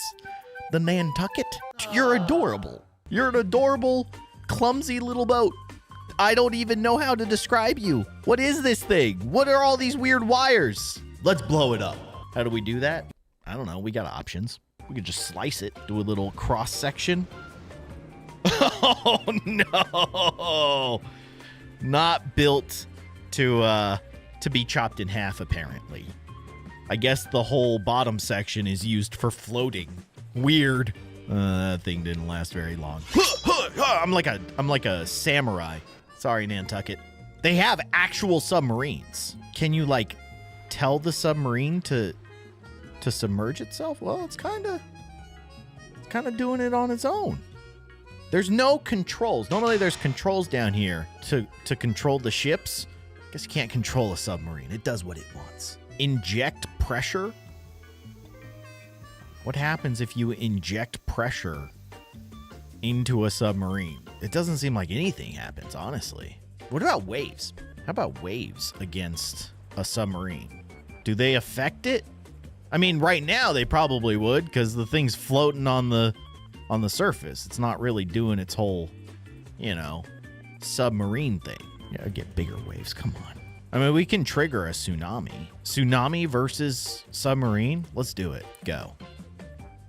The Nantucket? You're adorable. You're an adorable, clumsy little boat. I don't even know how to describe you. What is this thing? What are all these weird wires? Let's blow it up. How do we do that? I don't know. We got options. We could just slice it, do a little cross section. Oh, no. Not built to be chopped in half, apparently. I guess the whole bottom section is used for floating. Weird. That thing didn't last very long. I'm like a samurai. Sorry, Nantucket. They have actual submarines. Can you like tell the submarine to submerge itself? Well, it's kind of doing it on its own. There's no controls. Normally there's controls down here to control the ships. Guess you can't control a submarine. It does what it wants. Inject pressure? What happens if you inject pressure into a submarine? It doesn't seem like anything happens, honestly. What about waves? How about waves against a submarine? Do they affect it? I mean, right now they probably would because the thing's floating on the surface. It's not really doing its whole, submarine thing. Yeah, get bigger waves. Come on. I mean, we can trigger a tsunami. Tsunami versus submarine? Let's do it. Go.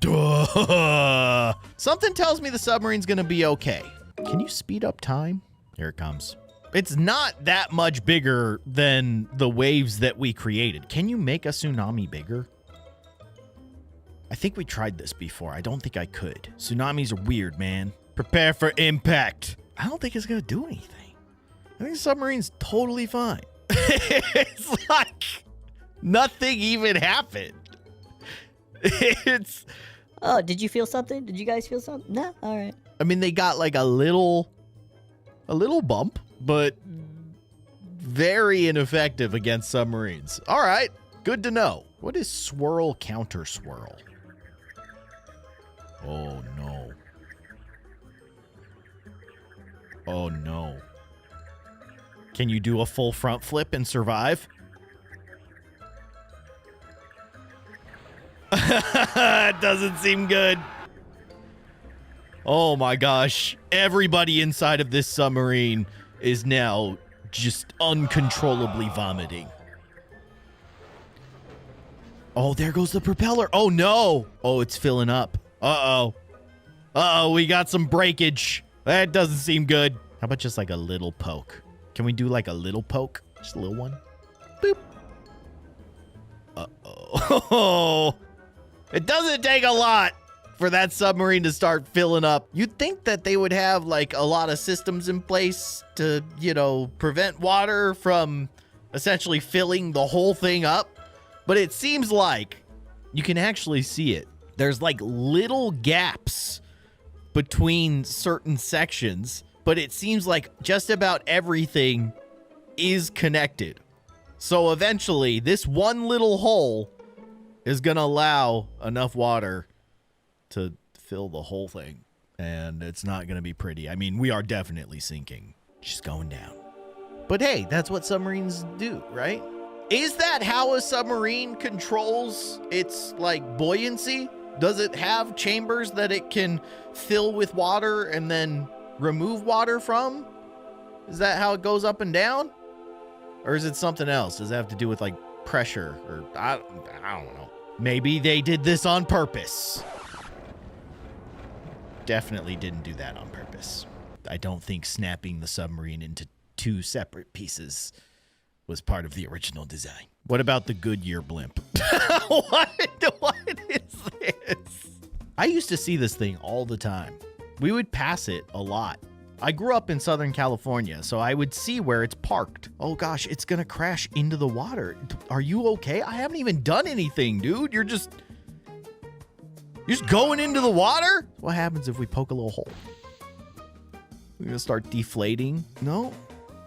Duh. Something tells me the submarine's going to be okay. Can you speed up time? Here it comes. It's not that much bigger than the waves that we created. Can you make a tsunami bigger? I think we tried this before. I don't think I could. Tsunamis are weird, man. Prepare for impact. I don't think it's going to do anything. I think the submarine's totally fine. It's like nothing even happened. It's... Oh, did you feel something? Did you guys feel something? No? All right. I mean, they got like a little bump, but very ineffective against submarines. All right, good to know. What is swirl counter swirl? Oh, no. Oh, no. Can you do a full front flip and survive? It doesn't seem good. Oh my gosh. Everybody inside of this submarine is now just uncontrollably vomiting. Oh, there goes the propeller. Oh no. Oh, it's filling up. Uh-oh. Uh-oh, we got some breakage. That doesn't seem good. How about just like a little poke? Can we do like a little poke? Just a little one? Boop. Uh-oh. It doesn't take a lot for that submarine to start filling up. You'd think that they would have like a lot of systems in place to, prevent water from essentially filling the whole thing up. But it seems like you can actually see it. There's like little gaps between certain sections, but it seems like just about everything is connected. So eventually this one little hole is going to allow enough water to fill the whole thing. And it's not going to be pretty. I mean, we are definitely sinking. Just going down. But hey, that's what submarines do, right? Is that how a submarine controls its, buoyancy? Does it have chambers that it can fill with water and then remove water from? Is that how it goes up and down? Or is it something else? Does it have to do with, pressure? Or I don't know. Maybe they did this on purpose. Definitely didn't do that on purpose. I don't think snapping the submarine into two separate pieces was part of the original design. What about the Goodyear blimp? What is this? I used to see this thing all the time. We would pass it a lot. I grew up in Southern California, so I would see where it's parked. Oh gosh, it's gonna crash into the water. Are you okay? I haven't even done anything, dude. You're just going into the water? What happens if we poke a little hole? We're gonna start deflating. No,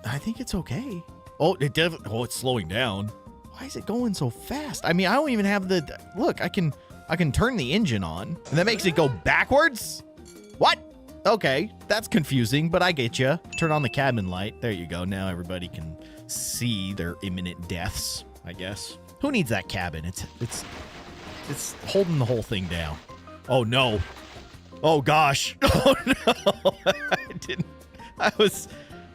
I think it's okay. Oh, it's slowing down. Why is it going so fast? I mean, I don't even have the, look, I can turn the engine on and that makes it go backwards? What? Okay, that's confusing, but I get you. Turn on the cabin light. There you go. Now everybody can see their imminent deaths, I guess. Who needs that cabin? It's holding the whole thing down. Oh no. Oh gosh. Oh no. I didn't. I was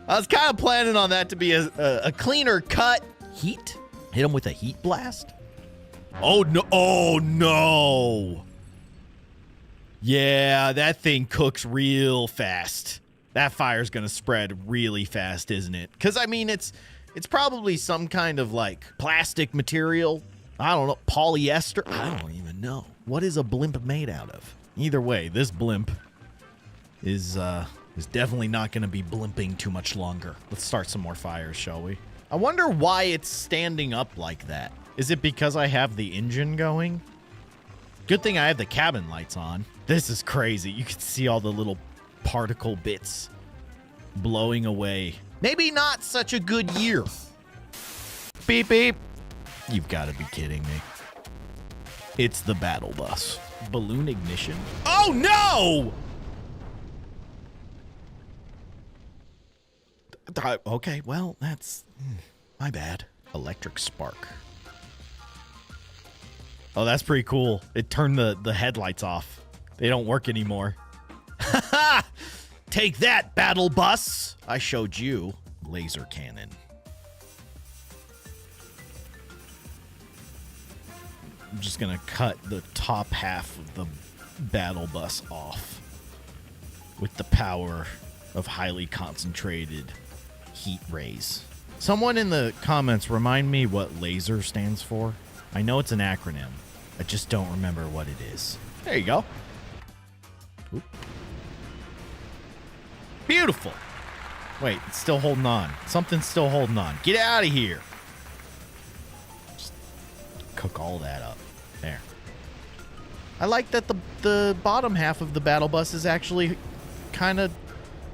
kind of planning on that to be a cleaner cut. Heat? Hit him with a heat blast? Oh no. Oh no. Yeah, that thing cooks real fast. That fire's gonna spread really fast, isn't it? Because I mean, it's probably some kind of like plastic material. I don't know, polyester. I don't even know. What is a blimp made out of? Either way, this blimp is definitely not gonna be blimping too much longer. Let's start some more fires, shall we? I wonder why it's standing up like that. Is it because I have the engine going? Good thing I have the cabin lights on. This is crazy. You can see all the little particle bits blowing away. Maybe not such a good year. Beep, beep. You've got to be kidding me. It's the battle bus. Balloon ignition. Oh, no! Okay, well, that's my bad. Electric spark. Oh, that's pretty cool. It turned the headlights off. They don't work anymore. Ha! Take that, battle bus! I showed you. Laser cannon. I'm just gonna cut the top half of the battle bus off with the power of highly concentrated heat rays. Someone in the comments remind me what laser stands for. I know it's an acronym. I just don't remember what it is. There you go. Oop. Beautiful. Wait, it's still holding on. Something's still holding on. Get out of here. Just cook all that up. There. I like that the bottom half of the battle bus is actually kind of,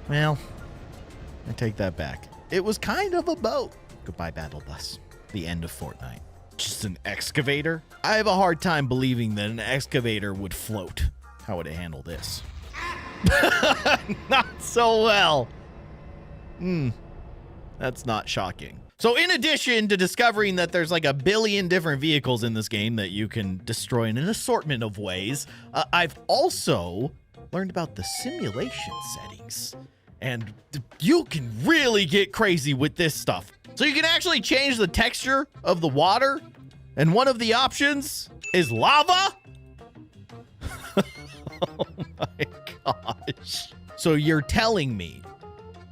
well, I take that back. It was kind of a boat. Goodbye, battle bus. The end of Fortnite. Just an excavator? I have a hard time believing that an excavator would float. How would it handle this? Not so well. That's not shocking. So in addition to discovering that there's like a billion different vehicles in this game that you can destroy in an assortment of ways, I've also learned about the simulation settings. And you can really get crazy with this stuff. So you can actually change the texture of the water. And one of the options is lava. Oh my gosh. So you're telling me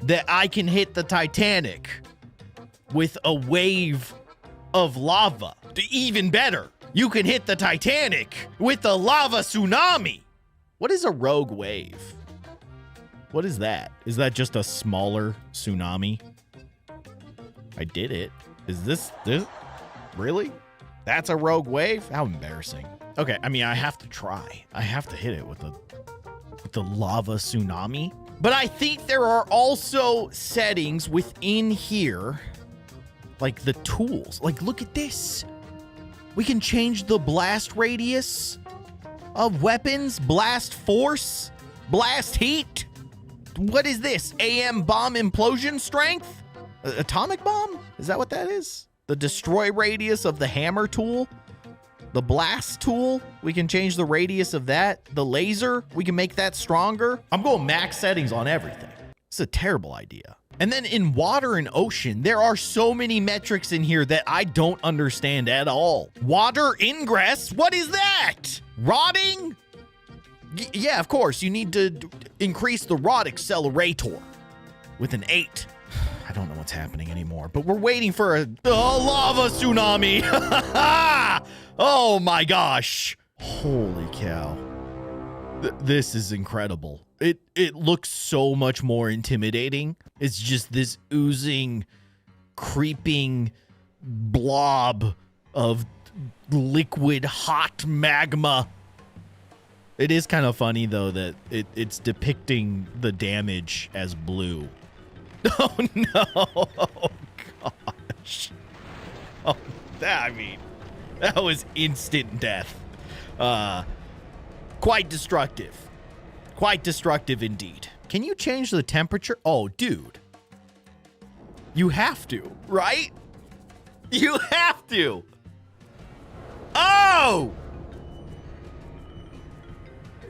that I can hit the Titanic with a wave of lava? Even better, you can hit the Titanic with a lava tsunami. What is a rogue wave? What is that? Is that just a smaller tsunami? I did it. Is this really? That's a rogue wave? How embarrassing. Okay, I mean, I have to try. I have to hit it with the lava tsunami. But I think there are also settings within here, like the tools. Like, look at this. We can change the blast radius of weapons, blast force, blast heat. What is this? AM bomb implosion strength? Atomic bomb? Is that what that is? The destroy radius of the hammer tool? The blast tool? We can change the radius of that. The laser? We can make that stronger. I'm going max settings on everything. It's a terrible idea. And then in water and ocean, there are so many metrics in here that I don't understand at all. Water ingress? What is that? Rotting? Yeah, of course. You need to increase the rod accelerator with an 8. I don't know what's happening anymore, but we're waiting for a lava tsunami. Oh my gosh. Holy cow. This is incredible. It looks so much more intimidating. It's just this oozing, creeping blob of liquid hot magma. It is kind of funny, though, that it's depicting the damage as blue. Oh, no. Oh, gosh. Oh, that was instant death. Quite destructive. Quite destructive indeed. Can you change the temperature? Oh, dude. You have to, right? You have to. Oh!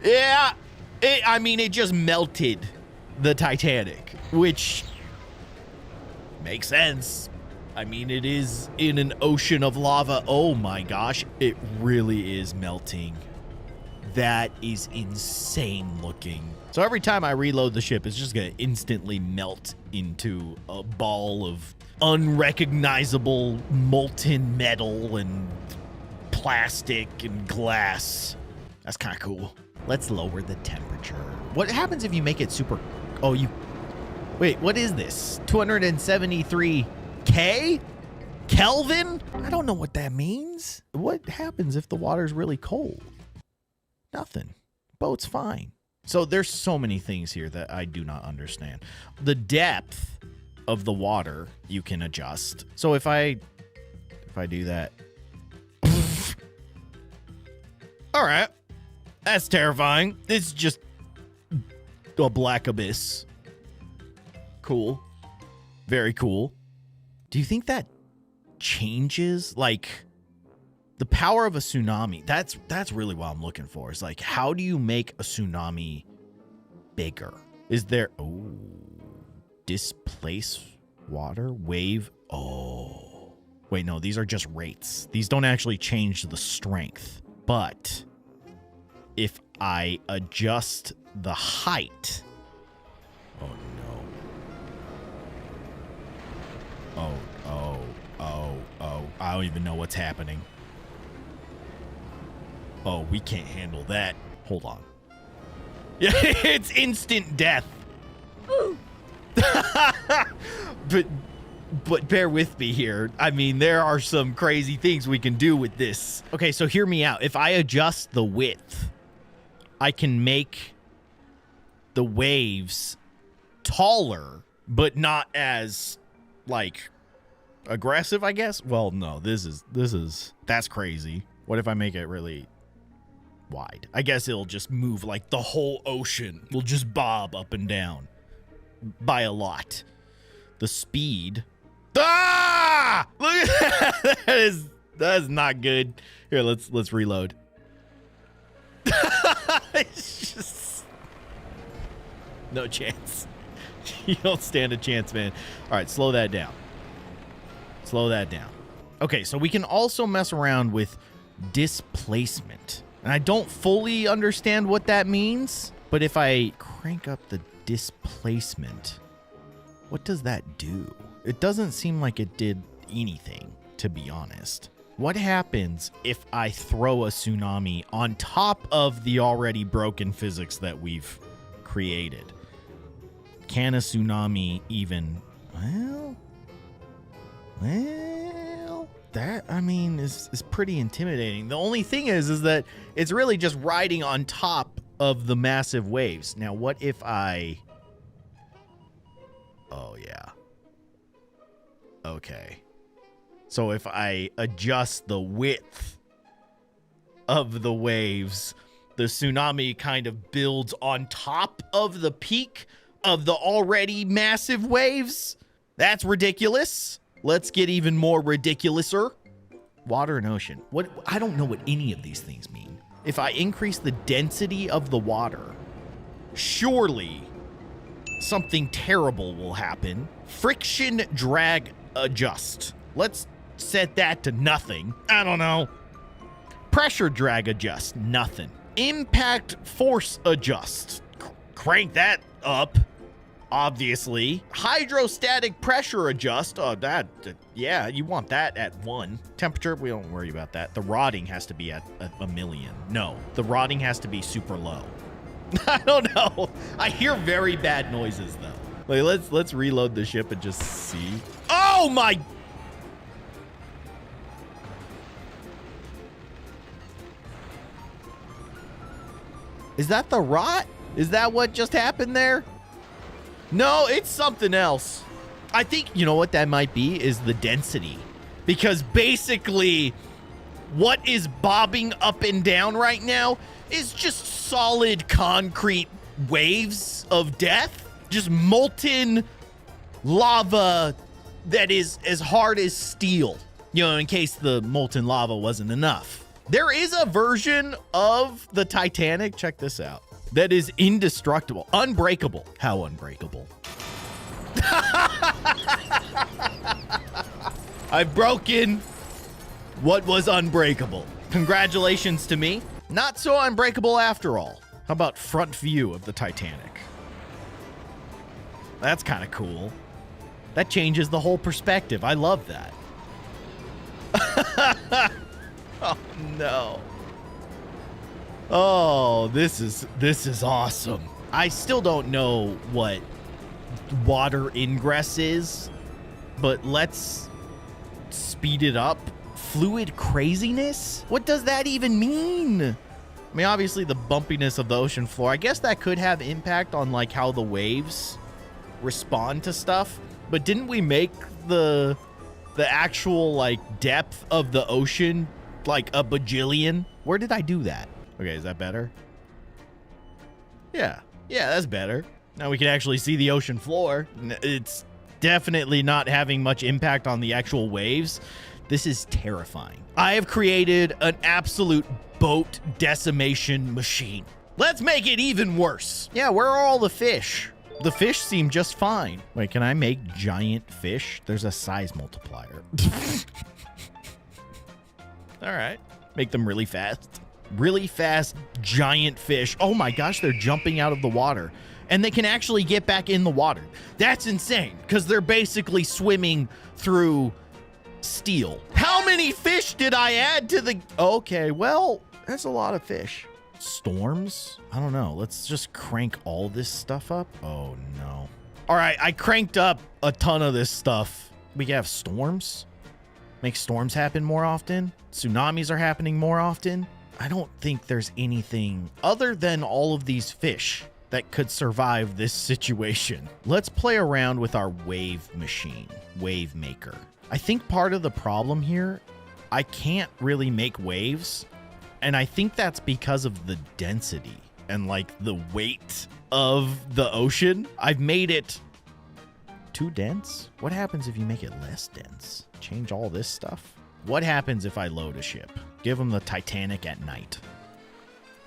Yeah. I mean, it just melted the Titanic, which makes sense. I mean, it is in an ocean of lava. Oh my gosh, it really is melting. That is insane looking. So every time I reload the ship, it's just gonna instantly melt into a ball of unrecognizable molten metal and plastic and glass. That's kind of cool. Let's lower the temperature. What happens if you make it super... Oh, you... Wait, what is this? 273 Kelvin? I don't know what that means. What happens if the water's really cold? Nothing. Boat's fine. So there's so many things here that I do not understand. The depth of the water you can adjust. So if I do that. All right. That's terrifying. It's just a black abyss. Cool. Very cool. Do you think that changes, like, the power of a tsunami? That's really what I'm looking for. It's like, how do you make a tsunami bigger? Is there... Oh. Displace water? Wave? Oh. Wait, no. These are just rates. These don't actually change the strength. But... if I adjust the height... Oh, no. I don't even know what's happening. Oh, we can't handle that. Hold on. Yeah, it's instant death. But bear with me here. I mean, there are some crazy things we can do with this. Okay, so hear me out. If I adjust the width... I can make the waves taller, but not as, like, aggressive, I guess. Well, no, that's crazy. What if I make it really wide? I guess it'll just move like the whole ocean will just bob up and down by a lot. The speed. Ah! Look at that. That is not good. Here, let's reload. It's just no chance. You don't stand a chance, man. All right, slow that down. Slow that down. Okay, so we can also mess around with displacement. And I don't fully understand what that means, but if I crank up the displacement, what does that do? It doesn't seem like it did anything, to be honest. What happens if I throw a tsunami on top of the already broken physics that we've created? Can a tsunami even... Well, that, I mean, is pretty intimidating. The only thing is that it's really just riding on top of the massive waves. Now, what if I... Oh, yeah. Okay. So if I adjust the width of the waves, the tsunami kind of builds on top of the peak of the already massive waves. That's ridiculous. Let's get even more ridiculouser. Water and ocean. What? I don't know what any of these things mean. If I increase the density of the water, surely something terrible will happen. Friction drag adjust. Let's set that to nothing. I don't know. Pressure drag adjust. Nothing. Impact force adjust. Crank that up. Obviously. Hydrostatic pressure adjust. Oh, yeah, you want that at 1. Temperature, we don't worry about that. The rotting has to be at a million. No, the rotting has to be super low. I don't know. I hear very bad noises though. Like, let's reload the ship and just see. Oh my! Is that the rot? Is that what just happened there? No, it's something else. I think, you know what that might be, is the density. Because basically, what is bobbing up and down right now is just solid concrete waves of death. Just molten lava that is as hard as steel. You know, in case the molten lava wasn't enough. There is a version of the Titanic, check this out, that is indestructible, unbreakable. How unbreakable? I've broken what was unbreakable. Congratulations to me. Not so unbreakable after all. How about front view of the Titanic? That's kind of cool. That changes the whole perspective. I love that. Oh no. Oh, this is awesome. I still don't know what water ingress is, but let's speed it up. Fluid craziness? What does that even mean? I mean, obviously the bumpiness of the ocean floor, I guess that could have impact on like how the waves respond to stuff. But didn't we make the actual like depth of the ocean like a bajillion? Where did I do that? Okay, is that better? Yeah, that's better. Now we can actually see the ocean floor. It's definitely not having much impact on the actual waves. This is terrifying. I have created an absolute boat decimation machine. Let's make it even worse. Yeah, where are all the fish? The fish seem just fine. Wait, can I make giant fish? There's a size multiplier. All right. Make them really fast. Really fast, giant fish. Oh my gosh, they're jumping out of the water. And they can actually get back in the water. That's insane, because they're basically swimming through steel. How many fish did I add to the... Okay, well, that's a lot of fish. Storms? I don't know. Let's just crank all this stuff up. Oh, no. All right, I cranked up a ton of this stuff. We can have storms. Make storms happen more often. Tsunamis are happening more often. I don't think there's anything other than all of these fish that could survive this situation. Let's play around with our wave machine, wave maker. I think part of the problem here, I can't really make waves. And I think that's because of the density and like the weight of the ocean. I've made it too dense. What happens if you make it less dense? Change all this stuff. What happens if I load a ship? Give them the Titanic at night.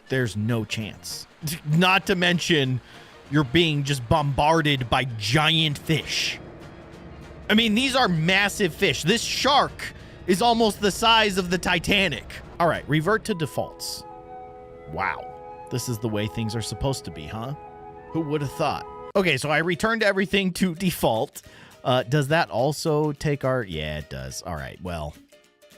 There's no chance. Not to mention, you're being just bombarded by giant fish. I mean, these are massive fish. This shark is almost the size of the Titanic. All right, revert to defaults. Wow. This is the way things are supposed to be, huh? Who would have thought? Okay, so I returned everything to default. Does that also take our... Yeah, it does. All right, well,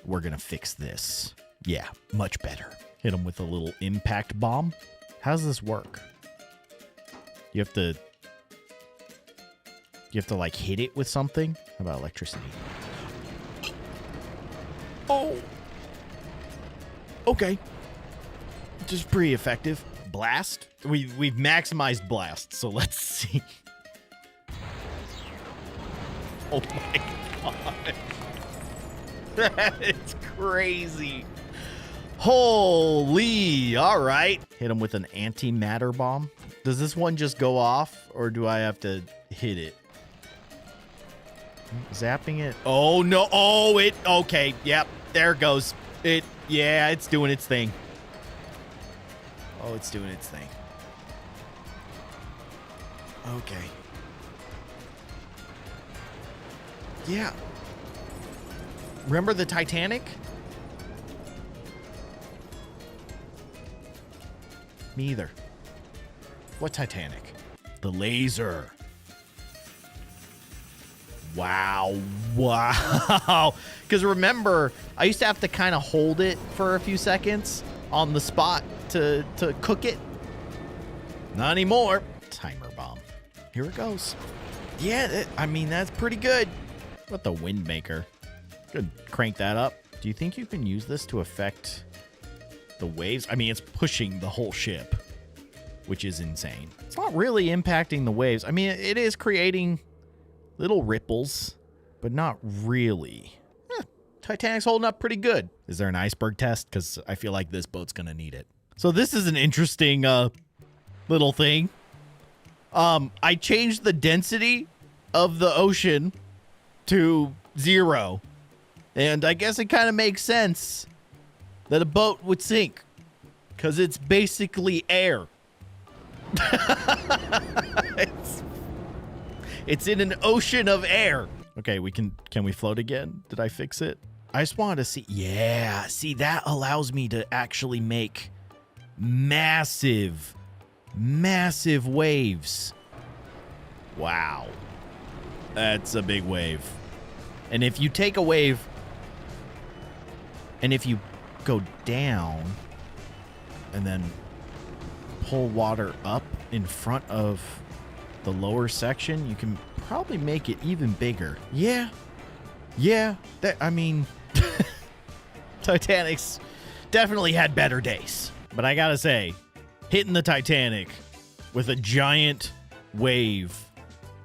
we're going to fix this. Yeah, much better. Hit him with a little impact bomb. How does this work? You have to like hit it with something? How about electricity? Oh. Okay. Just pretty effective. Blast? We've maximized blast, so let's see. Oh my god. That is crazy. Holy, all right. Hit him with an antimatter bomb. Does this one just go off, or do I have to hit it? Zapping it. Oh, no. Oh, it. Okay. Yep. There it goes. Yeah, it's doing its thing. Oh, it's doing its thing. Okay. Yeah. Remember the Titanic? Me either. What Titanic? The laser. Wow. Wow. Because remember, I used to have to kind of hold it for a few seconds on the spot to cook it. Not anymore. Timer bomb. Here it goes. Yeah, I mean, that's pretty good. What the wind maker? Good. Crank that up. Do you think you can use this to affect the waves? I mean, it's pushing the whole ship, which is insane. It's not really impacting the waves. I mean, it is creating little ripples, but not really. Titanic's holding up pretty good. Is there an iceberg test? Because I feel like this boat's going to need it. So this is an interesting little thing. I changed the density of the ocean to 0. And I guess it kind of makes sense that a boat would sink, because it's basically air. It's in an ocean of air. Okay, can we float again? Did I fix it? I just wanted to see. Yeah, see, that allows me to actually make massive waves. Wow. That's a big wave. And if you take a wave, and if you go down and then pull water up in front of the lower section, you can probably make it even bigger. Yeah. I mean, Titanic's definitely had better days. But I gotta say, hitting the Titanic with a giant wave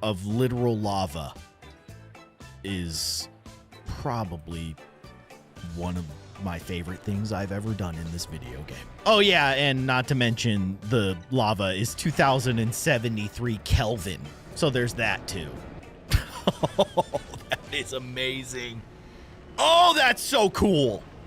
of literal lava is probably one of my favorite things I've ever done in this video game. Oh yeah, and not to mention the lava is 2073 Kelvin. So there's that too. Oh, that is amazing. Oh, that's so cool.